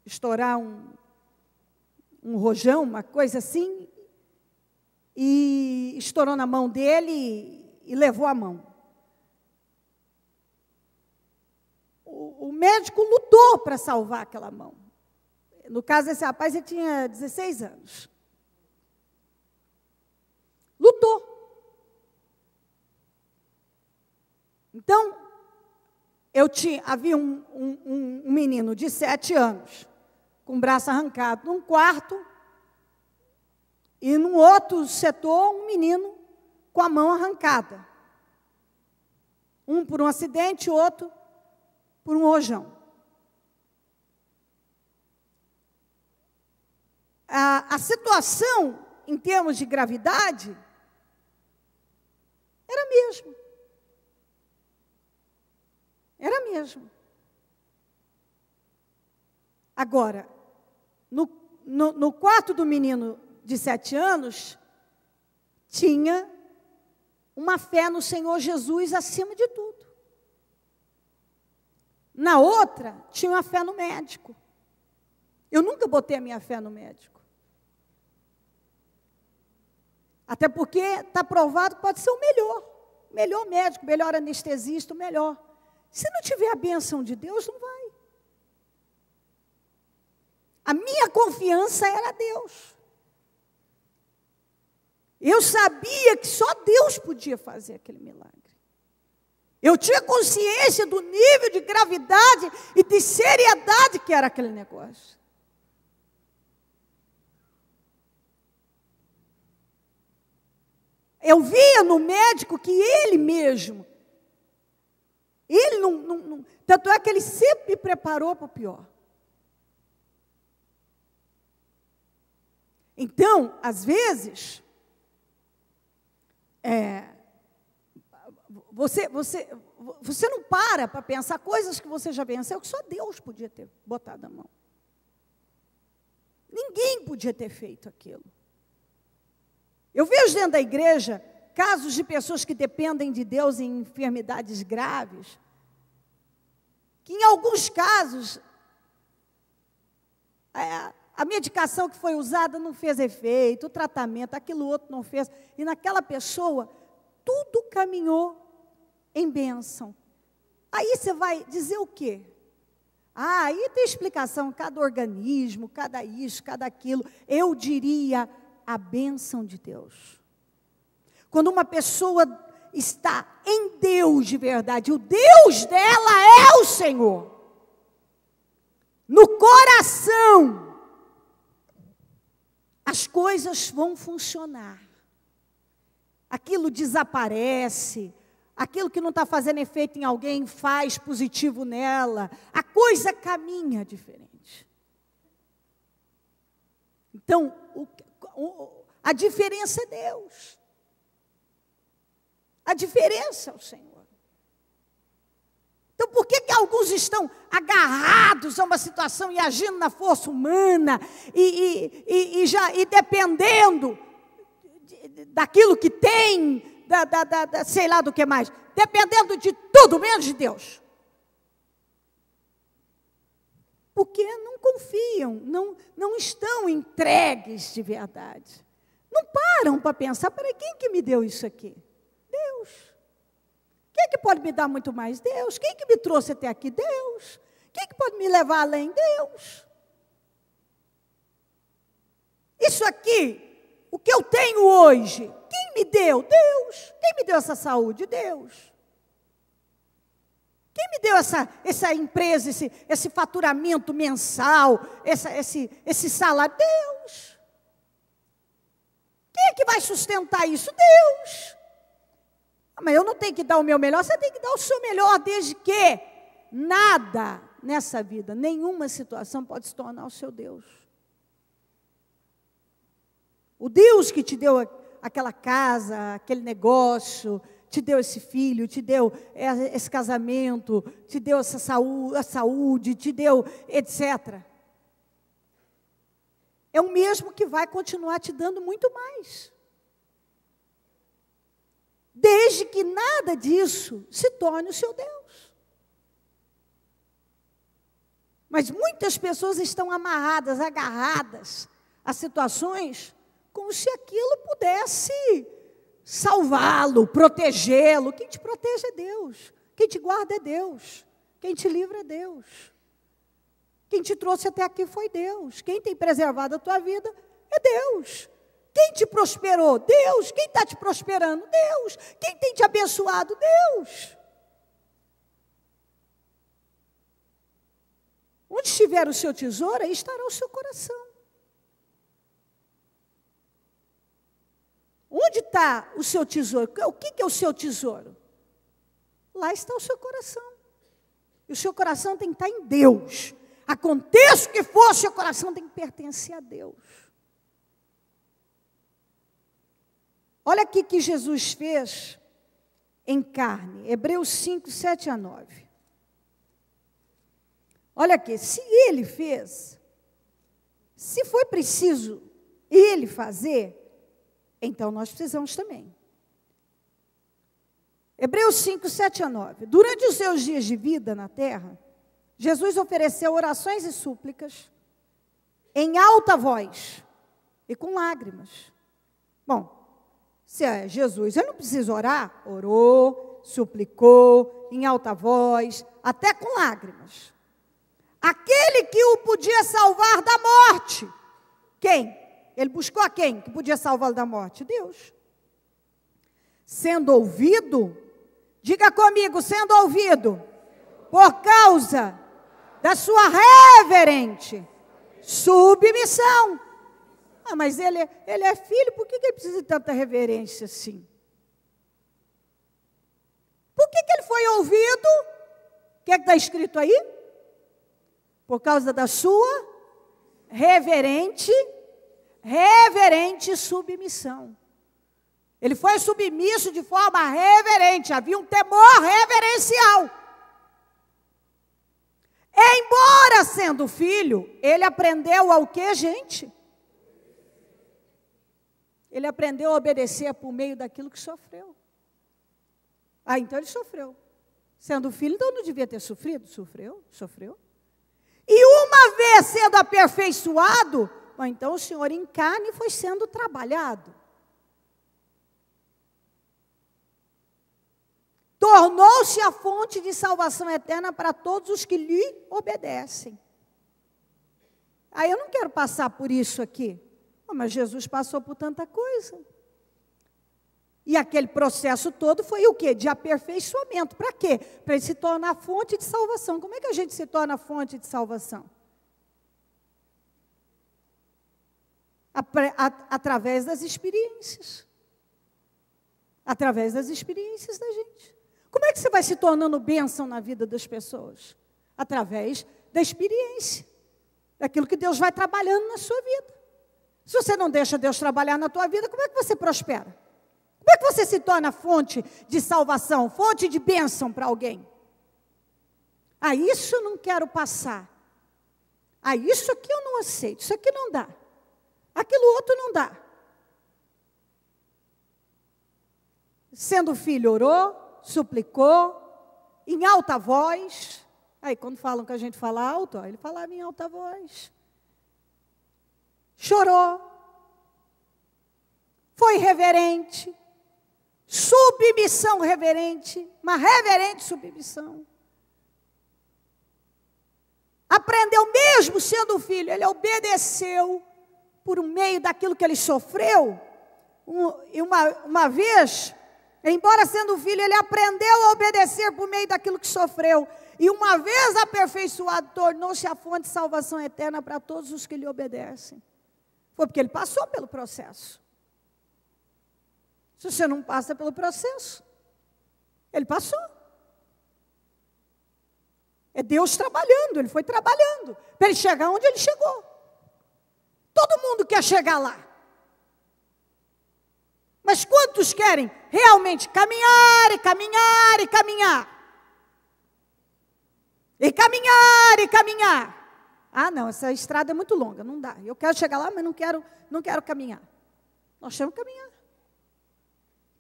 estourar um rojão, uma coisa assim, e estourou na mão dele e levou a mão. O médico lutou para salvar aquela mão. No caso desse rapaz, ele tinha 16 anos. Lutou. Então, havia um menino de 7 anos, com o braço arrancado, num quarto, e num outro setor, um menino com a mão arrancada. Um por um acidente, outro por um rojão. A situação, em termos de gravidade, era a mesma. Era mesmo. Agora, no quarto do menino de 7 anos, tinha uma fé no Senhor Jesus acima de tudo. Na outra, tinha uma fé no médico. Eu nunca botei a minha fé no médico. Até porque está provado que pode ser o melhor médico, melhor anestesista, o melhor. Se não tiver a bênção de Deus, não vai. A minha confiança era Deus. Eu sabia que só Deus podia fazer aquele milagre. Eu tinha consciência do nível de gravidade e de seriedade que era aquele negócio. Eu via no médico que ele mesmo, ele não, tanto é que ele sempre me preparou para o pior. Então, às vezes, você não para pensar coisas que você já venceu, que só Deus podia ter botado a mão. Ninguém podia ter feito aquilo. Eu vejo dentro da igreja casos de pessoas que dependem de Deus em enfermidades graves, que em alguns casos a medicação que foi usada não fez efeito, o tratamento, aquilo outro não fez, e naquela pessoa tudo caminhou em bênção. Aí você vai dizer o quê? Aí tem explicação, cada organismo, cada isso, cada aquilo. Eu diria a bênção de Deus. Quando uma pessoa está em Deus de verdade, o Deus dela é o Senhor. No coração, as coisas vão funcionar. Aquilo desaparece, aquilo que não está fazendo efeito em alguém faz positivo nela, a coisa caminha diferente. Então, a diferença é Deus. A diferença é o Senhor. Então, por que alguns alguns estão agarrados a uma situação e agindo na força humana e dependendo daquilo que tem, sei lá do que mais, dependendo de tudo menos de Deus. Porque não confiam, não estão entregues de verdade. Não param para pensar, para quem que me deu isso aqui? Deus. Quem que pode me dar muito mais? Deus. Quem que me trouxe até aqui? Deus. Quem que pode me levar além? Deus. Isso aqui, o que eu tenho hoje, quem me deu? Deus. Quem me deu essa saúde? Deus. Quem me deu essa empresa, esse faturamento mensal, esse salário? Deus. Quem é que vai sustentar isso? Deus. Mas eu não tenho que dar o meu melhor, você tem que dar o seu melhor, desde que nada nessa vida, nenhuma situação pode se tornar o seu Deus. O Deus que te deu aquela casa, aquele negócio, te deu esse filho, te deu esse casamento, te deu essa saúde, te deu etc. É o mesmo que vai continuar te dando muito mais. Desde que nada disso se torne o seu Deus. Mas muitas pessoas estão amarradas, agarradas a situações como se aquilo pudesse salvá-lo, protegê-lo. Quem te protege é Deus. Quem te guarda é Deus. Quem te livra é Deus. Quem te trouxe até aqui foi Deus. Quem tem preservado a tua vida é Deus. Quem te prosperou? Deus. Quem está te prosperando? Deus. Quem tem te abençoado? Deus. Onde estiver o seu tesouro, aí estará o seu coração. Onde está o seu tesouro? O que é o seu tesouro? Lá está o seu coração. E o seu coração tem que estar em Deus. Aconteça o que for, o seu coração tem que pertencer a Deus. Olha aqui que Jesus fez em carne. Hebreus 5, 7 a 9. Olha aqui, se ele fez, se foi preciso ele fazer, então nós precisamos também. Hebreus 5, 7 a 9. Durante os seus dias de vida na terra, Jesus ofereceu orações e súplicas em alta voz e com lágrimas. Bom, se é Jesus, ele não precisa orar. Orou, suplicou, em alta voz, até com lágrimas. Aquele que o podia salvar da morte. Quem? Ele buscou a quem que podia salvá-lo da morte? Deus. Sendo ouvido, diga comigo, sendo ouvido, por causa da sua reverente submissão. Ah, mas ele é filho, por que ele precisa de tanta reverência assim? Por que ele foi ouvido? O que está escrito aí? Por causa da sua reverente submissão. Ele foi submisso de forma reverente, havia um temor reverencial. Embora sendo filho, ele aprendeu ao quê, gente? Ele aprendeu a obedecer por meio daquilo que sofreu. Ah, então ele sofreu. Sendo filho, então não devia ter sofrido? Sofreu. E uma vez sendo aperfeiçoado, então o Senhor em carne foi sendo trabalhado. Tornou-se a fonte de salvação eterna para todos os que lhe obedecem. Aí eu não quero passar por isso aqui. Mas Jesus passou por tanta coisa. E aquele processo todo foi o quê? De aperfeiçoamento. Para quê? Para ele se tornar fonte de salvação. Como é que a gente se torna fonte de salvação? Através das experiências. Através das experiências da gente. Como é que você vai se tornando bênção na vida das pessoas? Através da experiência. Daquilo que Deus vai trabalhando na sua vida. Se você não deixa Deus trabalhar na tua vida, como é que você prospera? Como é que você se torna fonte de salvação, fonte de bênção para alguém? Ah, isso eu não quero passar. Ah, isso aqui eu não aceito, isso aqui não dá. Aquilo outro não dá. Sendo filho, orou, suplicou, em alta voz. Aí, quando falam que a gente fala alto, ele falava em alta voz. Chorou. Foi reverente. Submissão reverente. Uma reverente submissão. Aprendeu mesmo sendo filho. Ele obedeceu por meio daquilo que ele sofreu. E uma vez, embora sendo filho, ele aprendeu a obedecer por meio daquilo que sofreu. E uma vez aperfeiçoado, tornou-se a fonte de salvação eterna para todos os que lhe obedecem. Foi porque ele passou pelo processo. Se você não passa pelo processo, ele passou. É Deus trabalhando, ele foi trabalhando, para ele chegar onde ele chegou. Todo mundo quer chegar lá. Mas quantos querem realmente caminhar e caminhar e caminhar? E caminhar e caminhar. Ah, não, essa estrada é muito longa, não dá. Eu quero chegar lá, mas não quero caminhar. Nós temos que caminhar.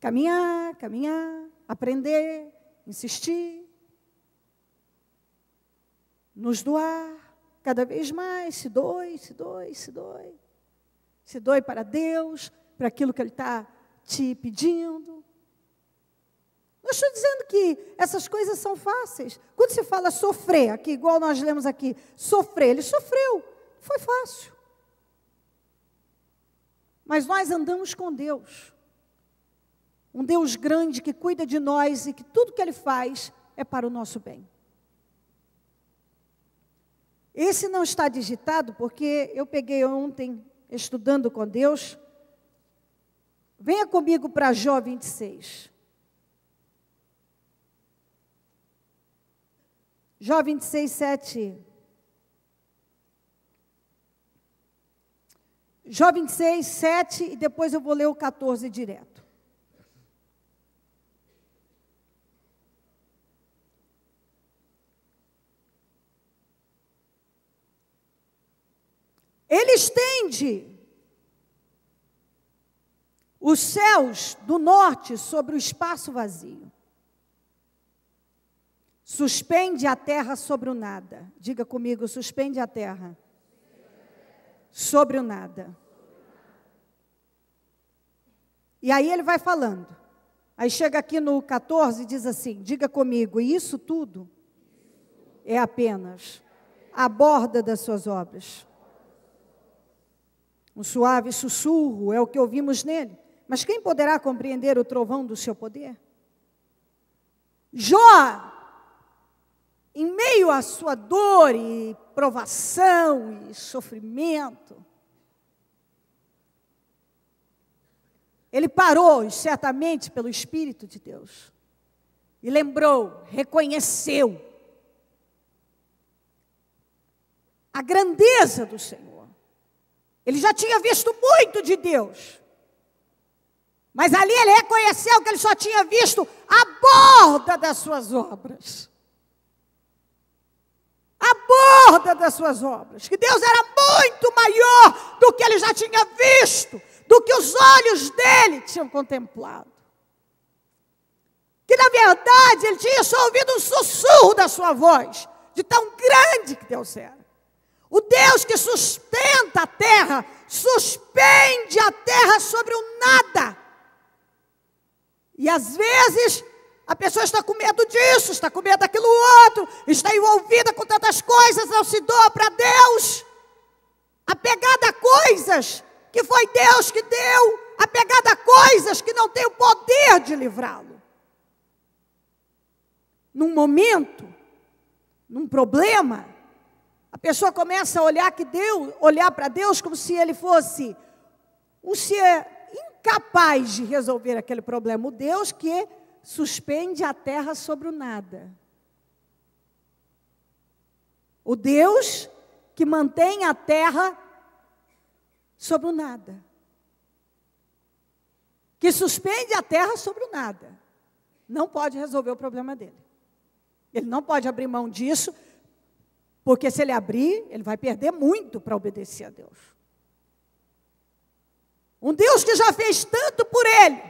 Caminhar, caminhar, aprender, insistir. Nos doar cada vez mais, se doe, se doe, se doe. Se doe para Deus, para aquilo que Ele está te pedindo. Não estou dizendo que essas coisas são fáceis. Quando se fala sofrer, aqui, igual nós lemos aqui, sofrer, ele sofreu, foi fácil. Mas nós andamos com Deus. Um Deus grande que cuida de nós e que tudo que Ele faz é para o nosso bem. Esse não está digitado porque eu peguei ontem, estudando com Deus. Venha comigo para Jó 26. Jó 26, 7. Jó 26, 7 e depois eu vou ler o 14 direto. Ele estende os céus do norte sobre o espaço vazio. Suspende a terra sobre o nada. Diga comigo, suspende a terra sobre o nada. E aí ele vai falando. Aí chega aqui no 14 e diz assim, diga comigo, isso tudo é apenas a borda das suas obras. Um suave sussurro é o que ouvimos nele. Mas quem poderá compreender o trovão do seu poder? Jó, em meio à sua dor e provação e sofrimento, ele parou, certamente pelo Espírito de Deus, e lembrou, reconheceu a grandeza do Senhor. Ele já tinha visto muito de Deus. Mas ali ele reconheceu que ele só tinha visto a borda das suas obras. A borda das suas obras. Que Deus era muito maior do que ele já tinha visto, do que os olhos dele tinham contemplado. Que na verdade ele tinha só ouvido um sussurro da sua voz, de tão grande que Deus era. O Deus que sustenta a terra, suspende a terra sobre o nada. E às vezes, a pessoa está com medo disso, está com medo daquilo outro, está envolvida com tantas coisas, não se doa para Deus. Apegada a coisas que foi Deus que deu, apegada a coisas que não tem o poder de livrá-lo. Num momento, num problema, a pessoa começa a olhar para Deus como se ele fosse um ser incapaz de resolver aquele problema. O Deus que suspende a terra sobre o nada. O Deus que mantém a terra sobre o nada. Que suspende a terra sobre o nada. Não pode resolver o problema dele. Ele não pode abrir mão disso, porque se ele abrir, ele vai perder muito para obedecer a Deus. Um Deus que já fez tanto por ele.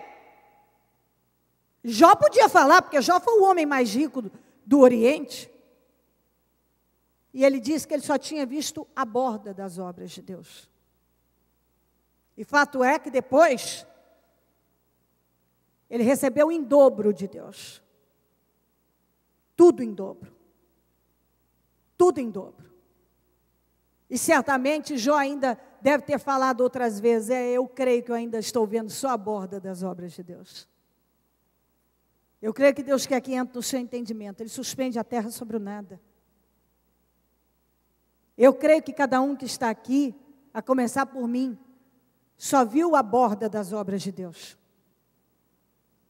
Jó podia falar, porque Jó foi o homem mais rico do Oriente. E ele disse que ele só tinha visto a borda das obras de Deus. E fato é que depois, ele recebeu em dobro de Deus. Tudo em dobro. Tudo em dobro. E certamente Jó ainda deve ter falado outras vezes, eu creio que eu ainda estou vendo só a borda das obras de Deus. Eu creio que Deus quer que entre no seu entendimento. Ele suspende a terra sobre o nada. Eu creio que cada um que está aqui, a começar por mim, só viu a borda das obras de Deus.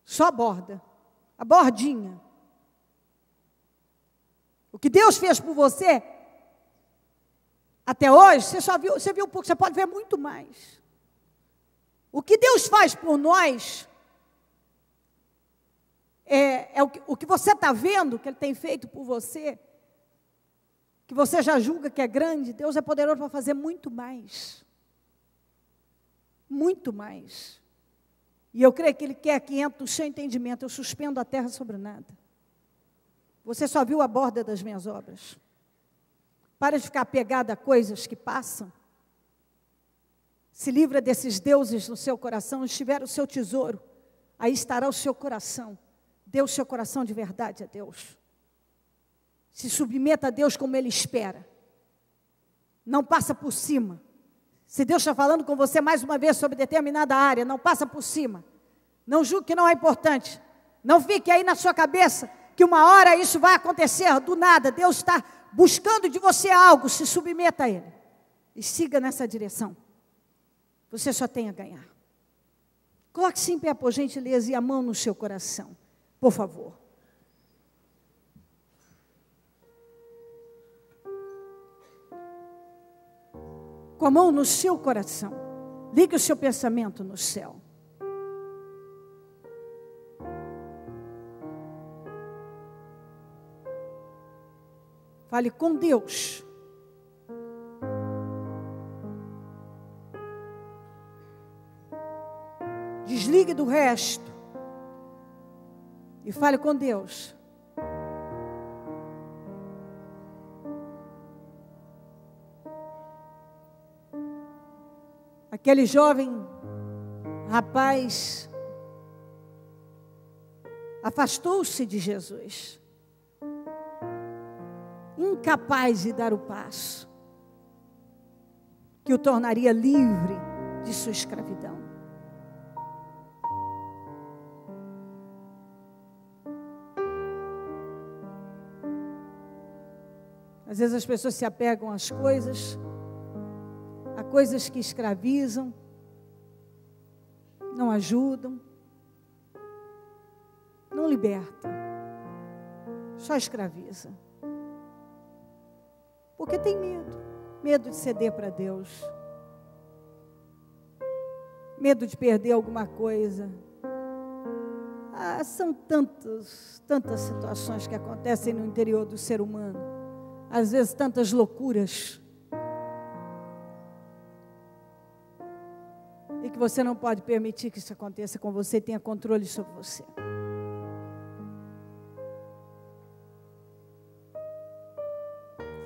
Só a borda. A bordinha. O que Deus fez por você, até hoje, você viu um pouco, você pode ver muito mais. O que Deus faz por nós, o que você está vendo, que Ele tem feito por você, que você já julga que é grande, Deus é poderoso para fazer muito mais. Muito mais. E eu creio que Ele quer que entre no seu entendimento. Eu suspendo a terra sobre nada. Você só viu a borda das minhas obras. Para de ficar apegado a coisas que passam. Se livra desses deuses no seu coração. Estiver o seu tesouro, aí estará o seu coração. Dê o seu coração de verdade a Deus. Se submeta a Deus como Ele espera. Não passa por cima. Se Deus está falando com você mais uma vez sobre determinada área, não passa por cima. Não julgue que não é importante. Não fique aí na sua cabeça que uma hora isso vai acontecer do nada. Deus está buscando de você algo, se submeta a Ele. E siga nessa direção. Você só tem a ganhar. Coloque-se em pé, por gentileza, e a mão no seu coração. Por favor. Com a mão no seu coração. Ligue o seu pensamento no céu. Fale com Deus. Desligue do resto. E fale com Deus. Aquele jovem rapaz afastou-se de Jesus, incapaz de dar o passo que o tornaria livre de sua escravidão. Às vezes as pessoas se apegam às coisas, a coisas que escravizam, não ajudam, não libertam, só escraviza. Porque tem medo de ceder para Deus, medo de perder alguma coisa. São tantas situações que acontecem no interior do ser humano, às vezes tantas loucuras, e que você não pode permitir que isso aconteça com você e tenha controle sobre você.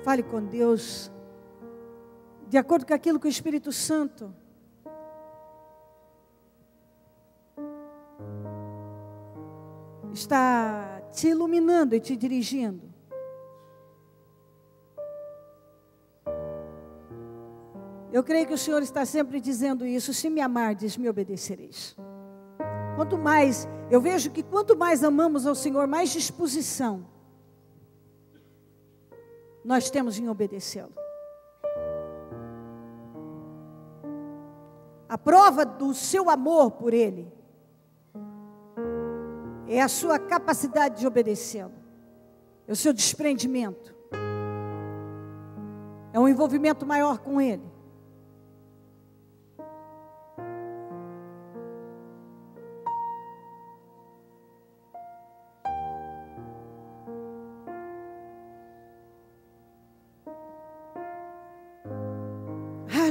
Fale com Deus, de acordo com aquilo que o Espírito Santo está te iluminando e te dirigindo. Eu creio que o Senhor está sempre dizendo isso: se me amardes, me obedecereis. Quanto mais, eu vejo que quanto mais amamos ao Senhor, mais disposição nós temos em obedecê-lo. A prova do seu amor por Ele é a sua capacidade de obedecê-lo, é o seu desprendimento, é um envolvimento maior com Ele.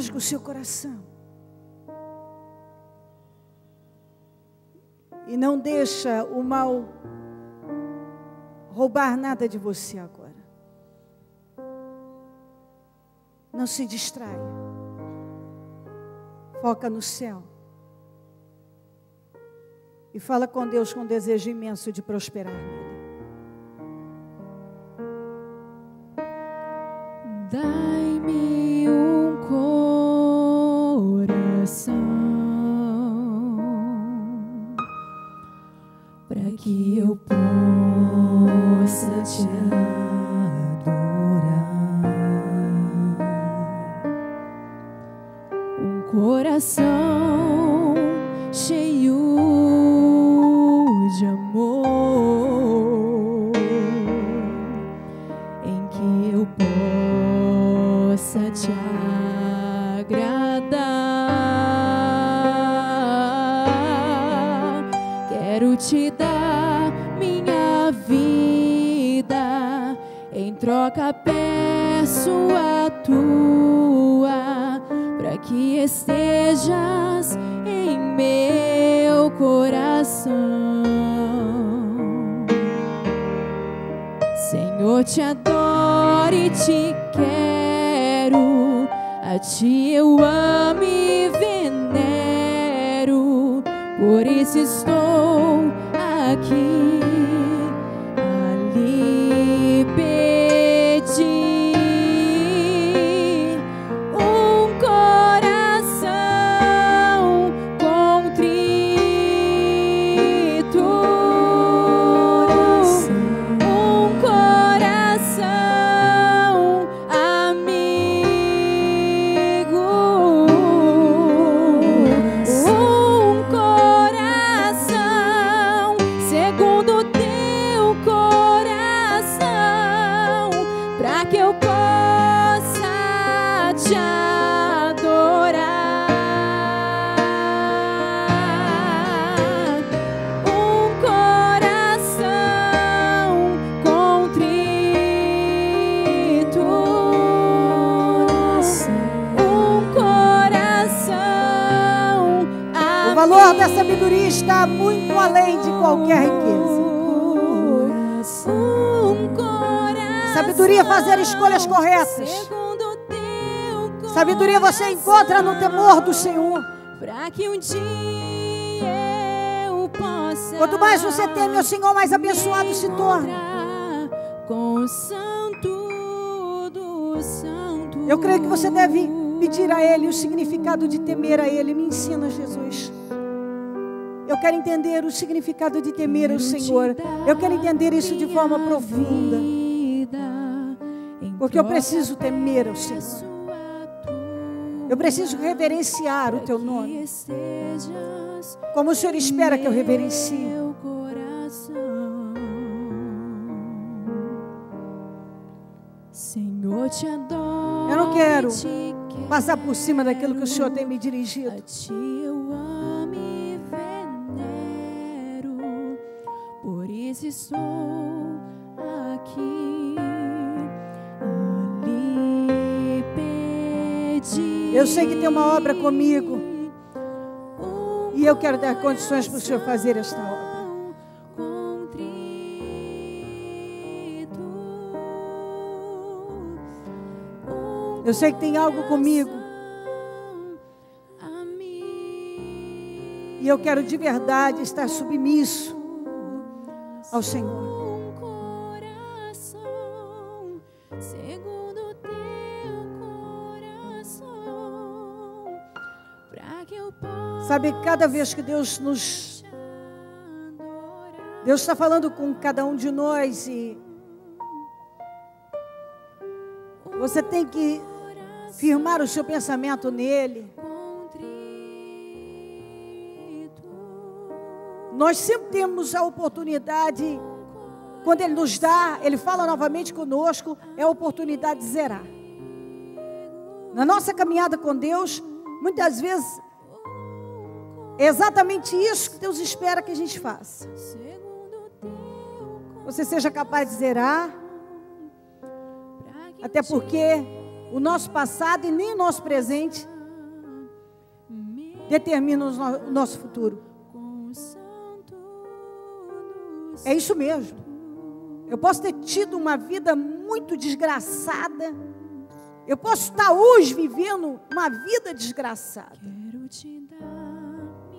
rasga o seu coração. E não deixa o mal roubar nada de você agora. Não se distraia. Foca no céu. E fala com Deus com desejo imenso de prosperar nele. Dai-me um coração para que eu possa te adorar. Um coração cheio de amor, em que eu possa te agradar. Quero te dar minha vida, em troca peço a tua, para que estejas em meu coração. Senhor, te adoro e te quero, a ti eu amo e venero, por isso estou aqui a lhe pedir um coração contrito, um coração amigo, um coração segundo o teu coração, para que eu possa te adorar. Um coração contrito, um coração amigo. O valor da sabedoria está muito além de qualquer riqueza. Sabedoria é fazer escolhas corretas. Sabedoria você encontra no temor do Senhor. Para que um dia eu possa, Quanto mais você teme ao Senhor, mais abençoado se torna. Com o santo do santo. Eu creio que você deve pedir a Ele o significado de temer a Ele. Me ensina, Jesus. Eu quero entender o significado de temer ao Senhor. Eu quero entender isso de forma profunda. Porque eu preciso temer ao Senhor. Eu preciso reverenciar o Teu nome, como o Senhor espera que eu reverencie. Senhor, te adoro. Eu não quero passar por cima daquilo que o Senhor tem me dirigido. A ti eu amo e venero, por isso estou aqui a lhe pedir. Eu sei que tem uma obra comigo e eu quero dar condições para o Senhor fazer esta obra. Eu sei que tem algo comigo e eu quero de verdade estar submisso ao Senhor. Sabe, cada vez que Deus está falando com cada um de nós e você tem que firmar o seu pensamento nele. Nós sempre temos a oportunidade, quando Ele nos dá, Ele fala novamente conosco, é a oportunidade de zerar. Na nossa caminhada com Deus, muitas vezes, é exatamente isso que Deus espera que a gente faça. Você seja capaz de zerar, até porque o nosso passado e nem o nosso presente determina o nosso futuro. É isso mesmo. Eu posso ter tido uma vida muito desgraçada. Eu posso estar hoje vivendo uma vida desgraçada.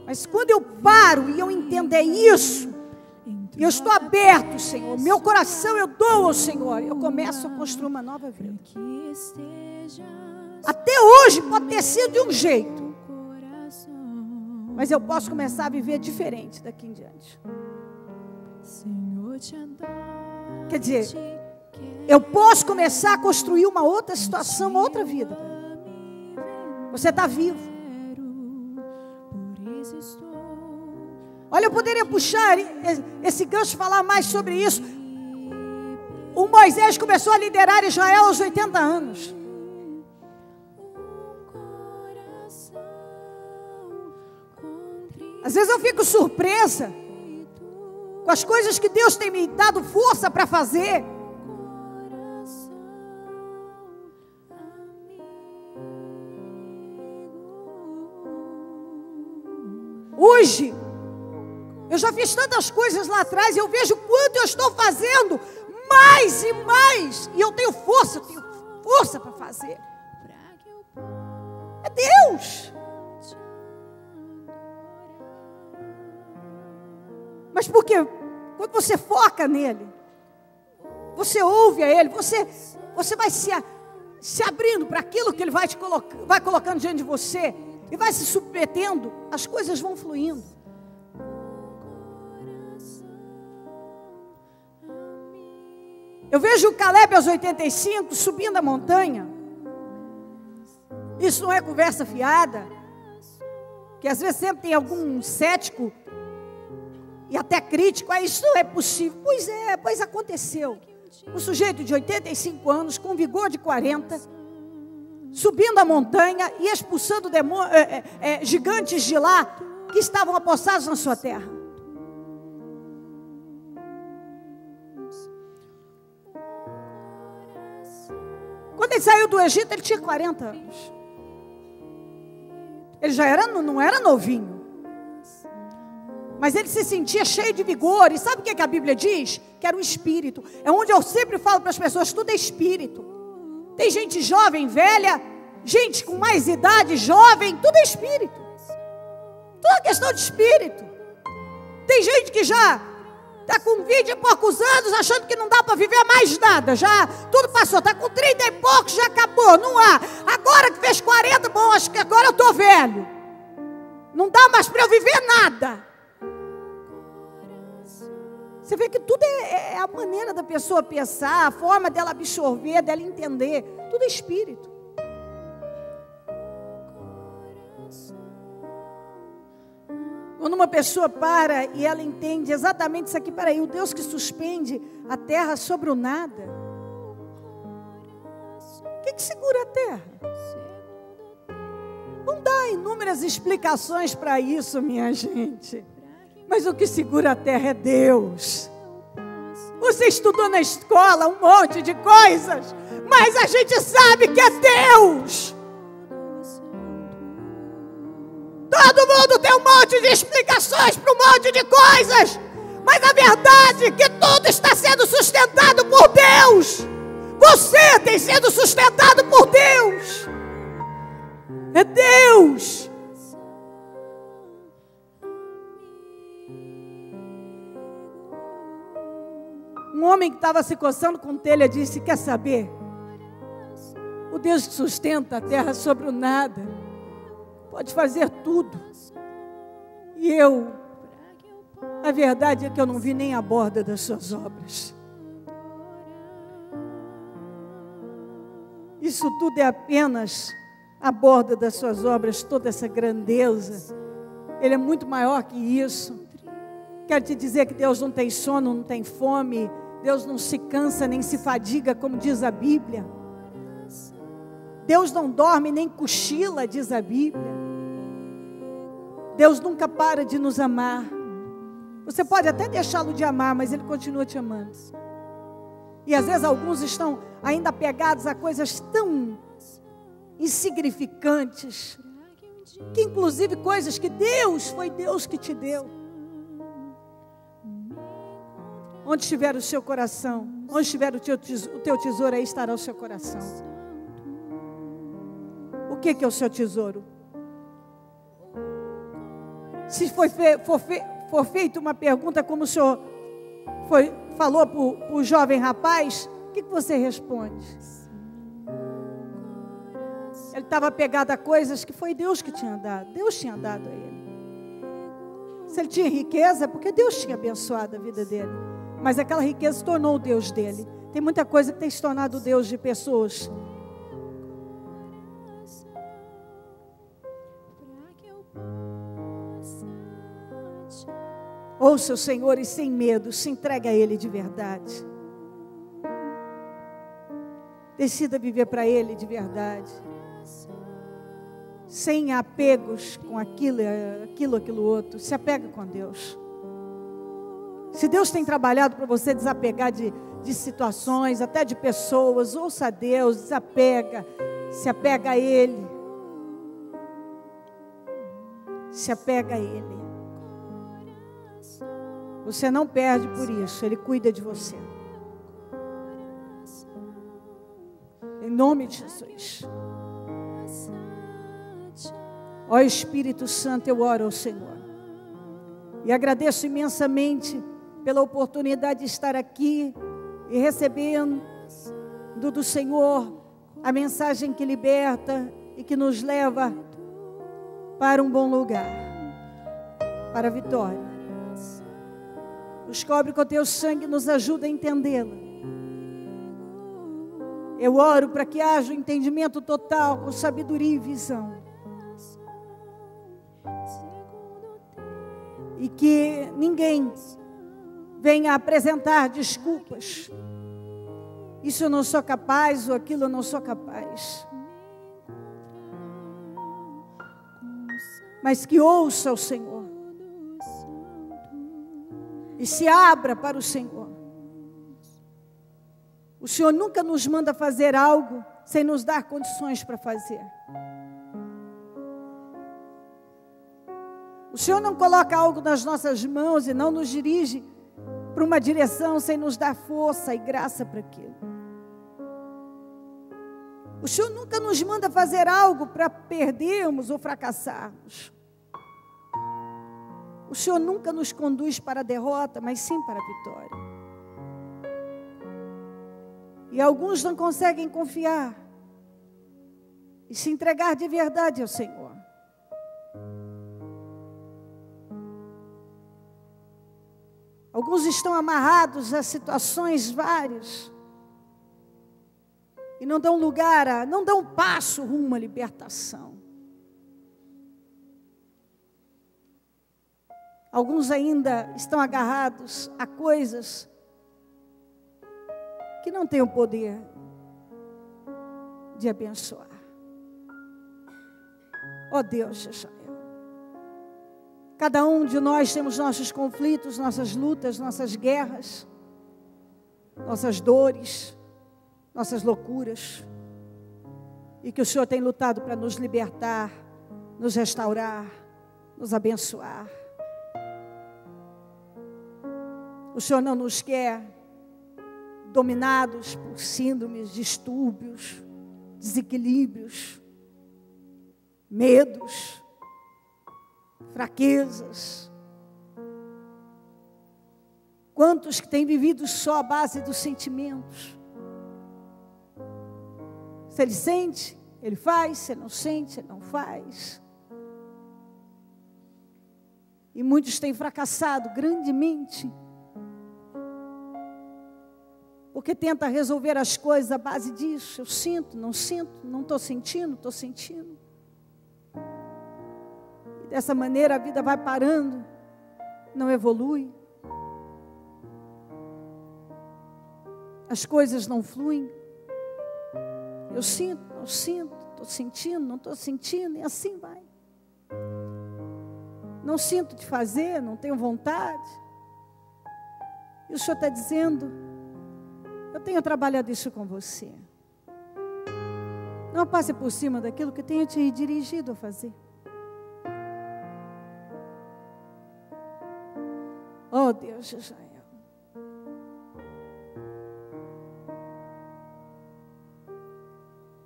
Mas quando eu paro e eu entendo é isso, e eu estou aberto, Senhor, meu coração eu dou ao Senhor, eu começo a construir uma nova vida. Até hoje pode ter sido de um jeito, mas eu posso começar a viver diferente daqui em diante. Quer dizer, eu posso começar a construir uma outra situação, uma outra vida. Você está vivo. Olha, eu poderia puxar esse gancho e falar mais sobre isso. O Moisés começou a liderar Israel aos 80 anos. Às vezes eu fico surpresa com as coisas que Deus tem me dado força para fazer. Hoje, eu já fiz tantas coisas lá atrás, eu vejo quanto eu estou fazendo, mais e mais, e eu tenho força para fazer. É Deus. Mas por quê? Quando você foca nele, você ouve a ele, você vai se abrindo para aquilo que ele vai colocando diante de você, e vai se submetendo, as coisas vão fluindo. Eu vejo o Caleb aos 85 subindo a montanha. Isso não é conversa fiada, que às vezes sempre tem algum cético e até crítico, isso não é possível. Pois aconteceu. Um sujeito de 85 anos, com vigor de 40, subindo a montanha e expulsando gigantes de lá que estavam apossados na sua terra. Quando ele saiu do Egito, ele tinha 40 anos. Ele já não era novinho. Mas ele se sentia cheio de vigor. E sabe o que a Bíblia diz? Que era o espírito. É onde eu sempre falo para as pessoas, tudo é espírito. Tem gente jovem, velha, gente com mais idade, jovem, tudo é espírito. Tudo é questão de espírito. Tem gente que já está com 20 e poucos anos, achando que não dá para viver mais nada. Já tudo passou, está com 30 e poucos, já acabou, não há. Agora que fez 40, bom, acho que agora eu estou velho. Não dá mais para eu viver nada. Você vê que tudo é a maneira da pessoa pensar, a forma dela absorver, dela entender. Tudo é espírito. Quando uma pessoa para e ela entende exatamente isso aqui, peraí, o Deus que suspende a terra sobre o nada. O que segura a terra? Não dá inúmeras explicações para isso, minha gente. Mas o que segura a terra é Deus. Você estudou na escola um monte de coisas, mas a gente sabe que é Deus. Todo mundo tem um monte de explicações para um monte de coisas, mas a verdade é que tudo está sendo sustentado por Deus. Você tem sido sustentado por Deus. É Deus. Um homem que estava se coçando com telha disse: quer saber? O Deus que sustenta a terra sobre o nada pode fazer tudo. E a verdade é que eu não vi nem a borda das suas obras. Isso tudo é apenas a borda das suas obras, toda essa grandeza. Ele é muito maior que isso. Quero te dizer que Deus não tem sono, não tem fome. Deus não se cansa nem se fadiga, como diz a Bíblia. Deus não dorme nem cochila, diz a Bíblia. Deus nunca para de nos amar. Você pode até deixá-lo de amar, mas Ele continua te amando. E às vezes alguns estão ainda apegados a coisas tão insignificantes, que inclusive coisas que foi Deus que te deu. Onde estiver o seu coração, onde estiver o teu tesouro, aí estará o seu coração. O que é o seu tesouro? Se for feita uma pergunta como o senhor falou para o jovem rapaz, o que você responde? Ele estava apegado a coisas que foi Deus que tinha dado. Deus tinha dado a ele. Se ele tinha riqueza, é porque Deus tinha abençoado a vida dele. Mas aquela riqueza se tornou o Deus dele. Tem muita coisa que tem se tornado o Deus de pessoas. Ouça o Senhor e sem medo, se entregue a Ele de verdade. Decida viver para Ele de verdade. Sem apegos com aquilo, outro. Se apega com Deus. Se Deus tem trabalhado para você desapegar de situações, até de pessoas, ouça a Deus, desapega, se apega a Ele. Se apega a Ele. Você não perde por isso, Ele cuida de você. Em nome de Jesus. Ó Espírito Santo, eu oro ao Senhor. E agradeço imensamente pela oportunidade de estar aqui e recebendo do Senhor a mensagem que liberta e que nos leva para um bom lugar, para a vitória. Nos cobre com o teu sangue, nos ajuda a entendê-la. Eu oro para que haja um entendimento total, com sabedoria e visão. E que ninguém venha apresentar desculpas. Isso eu não sou capaz, ou aquilo eu não sou capaz. Mas que ouça o Senhor. E se abra para o Senhor. O Senhor nunca nos manda fazer algo sem nos dar condições para fazer. O Senhor não coloca algo nas nossas mãos e não nos dirige para uma direção sem nos dar força e graça para aquilo. O Senhor nunca nos manda fazer algo para perdermos ou fracassarmos. O Senhor nunca nos conduz para a derrota, mas sim para a vitória. E alguns não conseguem confiar e se entregar de verdade ao Senhor. Alguns estão amarrados a situações várias e não dão lugar, não dão passo rumo à libertação. Alguns ainda estão agarrados a coisas que não têm o poder de abençoar. Ó Deus de Israel. Cada um de nós temos nossos conflitos, nossas lutas, nossas guerras, nossas dores, nossas loucuras. E que o Senhor tem lutado para nos libertar, nos restaurar, nos abençoar. O Senhor não nos quer dominados por síndromes, distúrbios, desequilíbrios, medos, fraquezas. Quantos que têm vivido só à base dos sentimentos? Se ele sente, ele faz. Se ele não sente, ele não faz. E muitos têm fracassado grandemente, porque tenta resolver as coisas à base disso. Eu sinto, não estou sentindo, estou sentindo. E dessa maneira a vida vai parando, não evolui. As coisas não fluem. Eu sinto, não sinto, estou sentindo, não estou sentindo, e assim vai. Não sinto de fazer, não tenho vontade. E o Senhor está dizendo: eu tenho trabalhado isso com você. Não passe por cima daquilo que tenho te dirigido a fazer. Oh, Deus de Israel.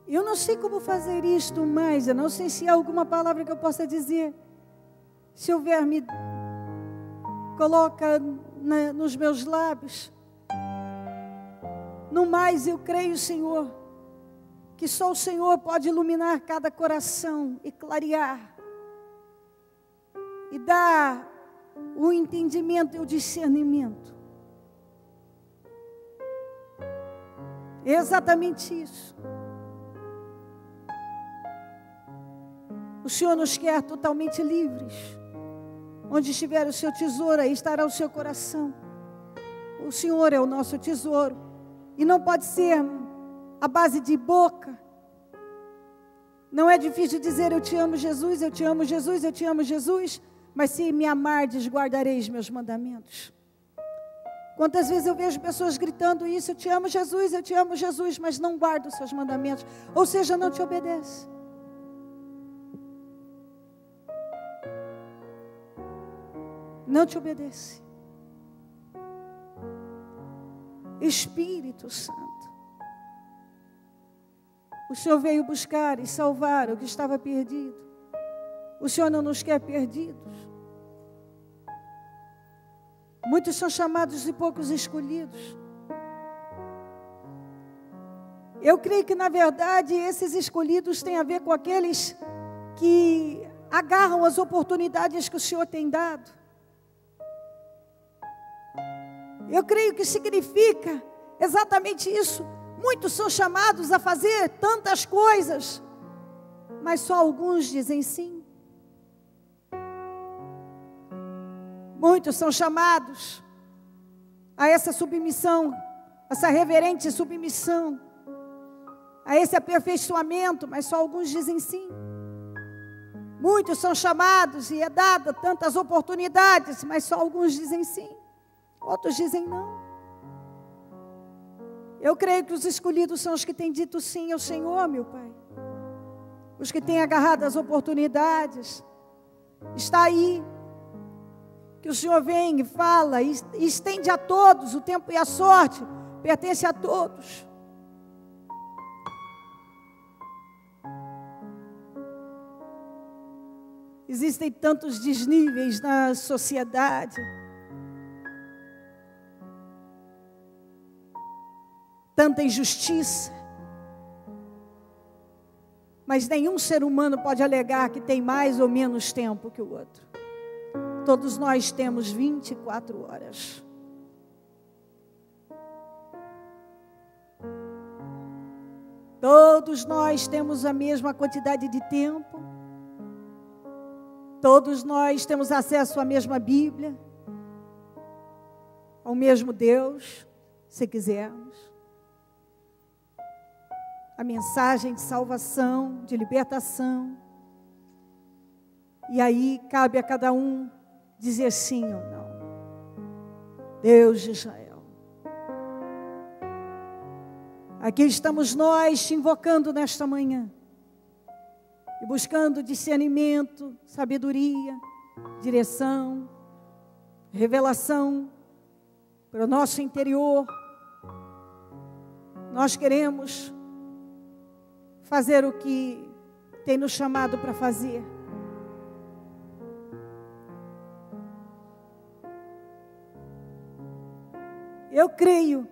Eu não sei como fazer isto mais, eu não sei se há alguma palavra que eu possa dizer. Se houver, me coloca nos meus lábios. No mais, eu creio, Senhor, que só o Senhor pode iluminar cada coração e clarear. E dar o entendimento e o discernimento. É exatamente isso. O Senhor nos quer totalmente livres. Onde estiver o seu tesouro, aí estará o seu coração. O Senhor é o nosso tesouro. E não pode ser a base de boca. Não é difícil dizer eu te amo Jesus, eu te amo Jesus, eu te amo Jesus. Mas se me amardes, guardareis meus mandamentos. Quantas vezes eu vejo pessoas gritando isso, eu te amo Jesus, mas não guarda os seus mandamentos. Ou seja, não te obedece. Não te obedece. Espírito Santo, o Senhor veio buscar e salvar o que estava perdido. O Senhor não nos quer perdidos. Muitos são chamados e poucos escolhidos. Eu creio que, na verdade, esses escolhidos têm a ver com aqueles que agarram as oportunidades que o Senhor tem dado. Eu creio que significa exatamente isso. Muitos são chamados a fazer tantas coisas, mas só alguns dizem sim. Muitos são chamados a essa submissão, essa reverente submissão, a esse aperfeiçoamento, mas só alguns dizem sim. Muitos são chamados e é dada tantas oportunidades, mas só alguns dizem sim. Outros dizem não. Eu creio que os escolhidos são os que têm dito sim ao Senhor, meu Pai. Os que têm agarrado as oportunidades. Está aí. Que o Senhor vem e fala, e estende a todos, o tempo e a sorte pertence a todos. Existem tantos desníveis na sociedade. Tanta injustiça. Mas nenhum ser humano pode alegar que tem mais ou menos tempo que o outro. Todos nós temos 24 horas. Todos nós temos a mesma quantidade de tempo. Todos nós temos acesso à mesma Bíblia, ao mesmo Deus, se quisermos. A mensagem de salvação, de libertação. E aí cabe a cada um dizer sim ou não. Deus de Israel. Aqui estamos nós te invocando nesta manhã. E buscando discernimento, sabedoria, direção, revelação para o nosso interior. Nós queremos fazer o que tem nos chamado para fazer. Eu creio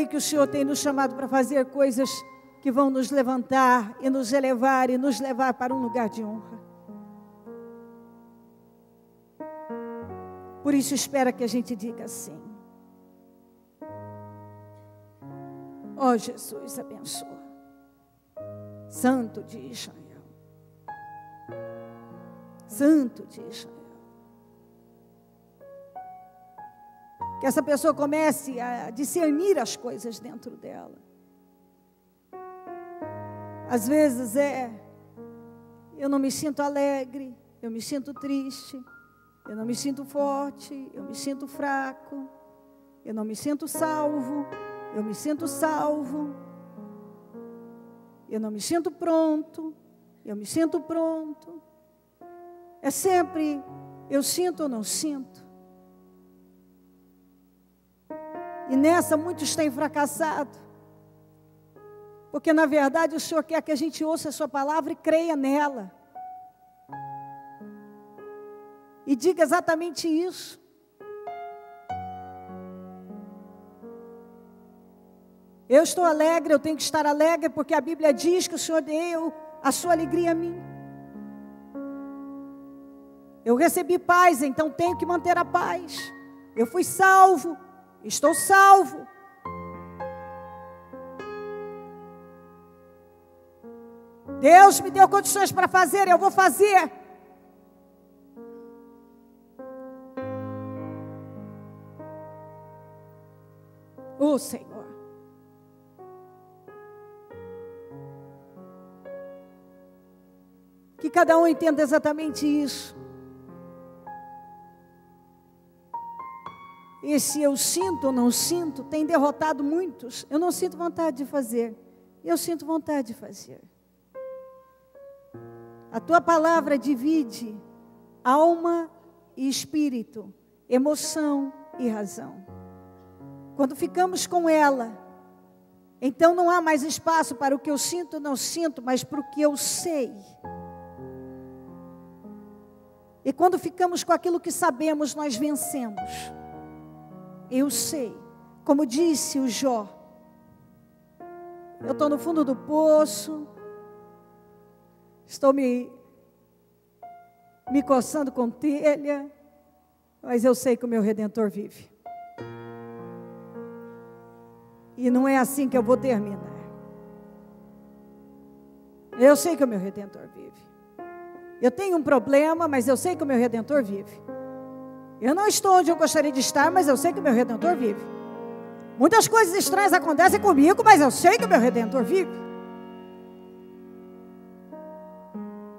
que o Senhor tem nos chamado para fazer coisas que vão nos levantar e nos elevar e nos levar para um lugar de honra. Por isso espera que a gente diga assim. Ó Jesus, abençoa. Santo de Israel. Santo de Israel. Que essa pessoa comece a discernir as coisas dentro dela. Às vezes eu não me sinto alegre, eu me sinto triste, eu não me sinto forte, eu me sinto fraco, eu não me sinto salvo. Eu me sinto salvo, eu não me sinto pronto, eu me sinto pronto. É sempre, eu sinto ou não sinto. E nessa muitos têm fracassado. Porque na verdade o Senhor quer que a gente ouça a sua palavra e creia nela. E diga exatamente isso. Eu estou alegre, eu tenho que estar alegre, porque a Bíblia diz que o Senhor deu a sua alegria a mim. Eu recebi paz, então tenho que manter a paz. Eu fui salvo, estou salvo. Deus me deu condições para fazer, eu vou fazer. Oh, Senhor. Que cada um entenda exatamente isso. Esse eu sinto ou não sinto tem derrotado muitos. Eu não sinto vontade de fazer. Eu sinto vontade de fazer. A tua palavra divide alma e espírito, emoção e razão. Quando ficamos com ela, então não há mais espaço para o que eu sinto ou não sinto, mas para o que eu sei. E quando ficamos com aquilo que sabemos, nós vencemos. Eu sei, como disse o Jó, eu estou no fundo do poço, estou me coçando com telha, mas eu sei que o meu Redentor vive. E não é assim que eu vou terminar. Eu sei que o meu Redentor vive. Eu tenho um problema, mas eu sei que o meu Redentor vive. Eu não estou onde eu gostaria de estar, mas eu sei que o meu Redentor vive. Muitas coisas estranhas acontecem comigo, mas eu sei que o meu Redentor vive.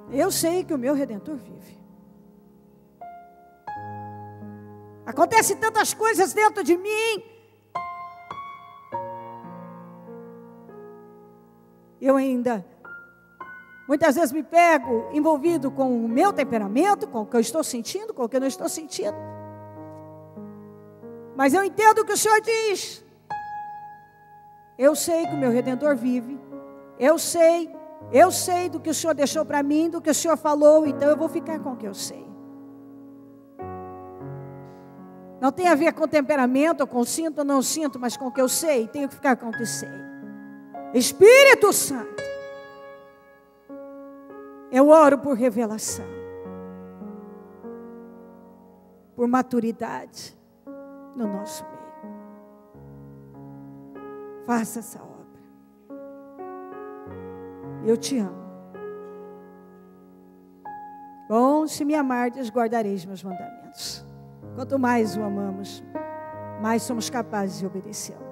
Eu sei que o meu Redentor vive. Acontecem tantas coisas dentro de mim. Eu ainda, muitas vezes me pego envolvido com o meu temperamento, com o que eu estou sentindo, com o que eu não estou sentindo. Mas eu entendo o que o Senhor diz. Eu sei que o meu Redentor vive. Eu sei do que o Senhor deixou para mim, do que o Senhor falou, então eu vou ficar com o que eu sei. Não tem a ver com temperamento, ou com sinto ou não sinto, mas com o que eu sei, tenho que ficar com o que sei. Espírito Santo, eu oro por revelação, por maturidade no nosso meio. Faça essa obra. Eu te amo. Bom, se me amardes, guardareis meus mandamentos. Quanto mais o amamos, mais somos capazes de obedecê-lo.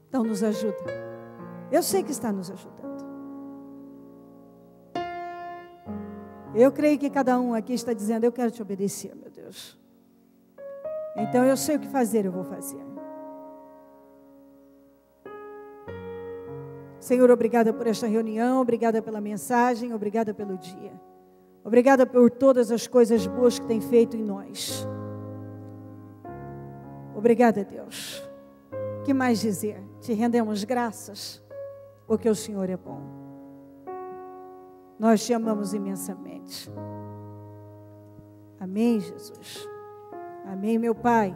Então nos ajuda. Eu sei que está nos ajudando. Eu creio que cada um aqui está dizendo, eu quero te obedecer, meu Deus. Então eu sei o que fazer, eu vou fazer. Senhor, obrigada por esta reunião, obrigada pela mensagem, obrigada pelo dia. Obrigada por todas as coisas boas que tem feito em nós. Obrigada, Deus. O que mais dizer? Te rendemos graças, porque o Senhor é bom. Nós te amamos imensamente. Amém, Jesus. Amém, meu Pai.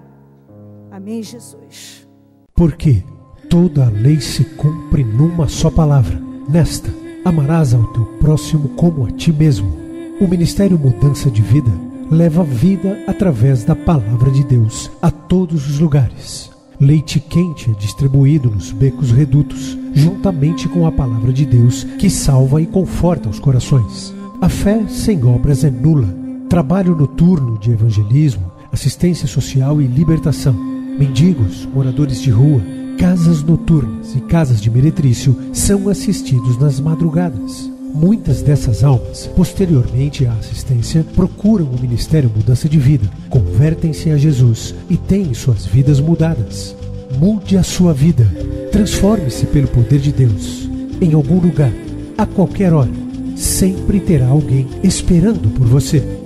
Amém, Jesus. Porque toda a lei se cumpre numa só palavra. Nesta, amarás ao teu próximo como a ti mesmo. O Ministério Mudança de Vida leva vida através da palavra de Deus a todos os lugares. Leite quente é distribuído nos becos redutos, juntamente com a palavra de Deus que salva e conforta os corações. A fé sem obras é nula. Trabalho noturno de evangelismo, assistência social e libertação. Mendigos, moradores de rua, casas noturnas e casas de meretrício são assistidos nas madrugadas. Muitas dessas almas, posteriormente à assistência, procuram o Ministério Mudança de Vida, convertem-se a Jesus e têm suas vidas mudadas. Mude a sua vida, transforme-se pelo poder de Deus, em algum lugar, a qualquer hora. sempre terá alguém esperando por você.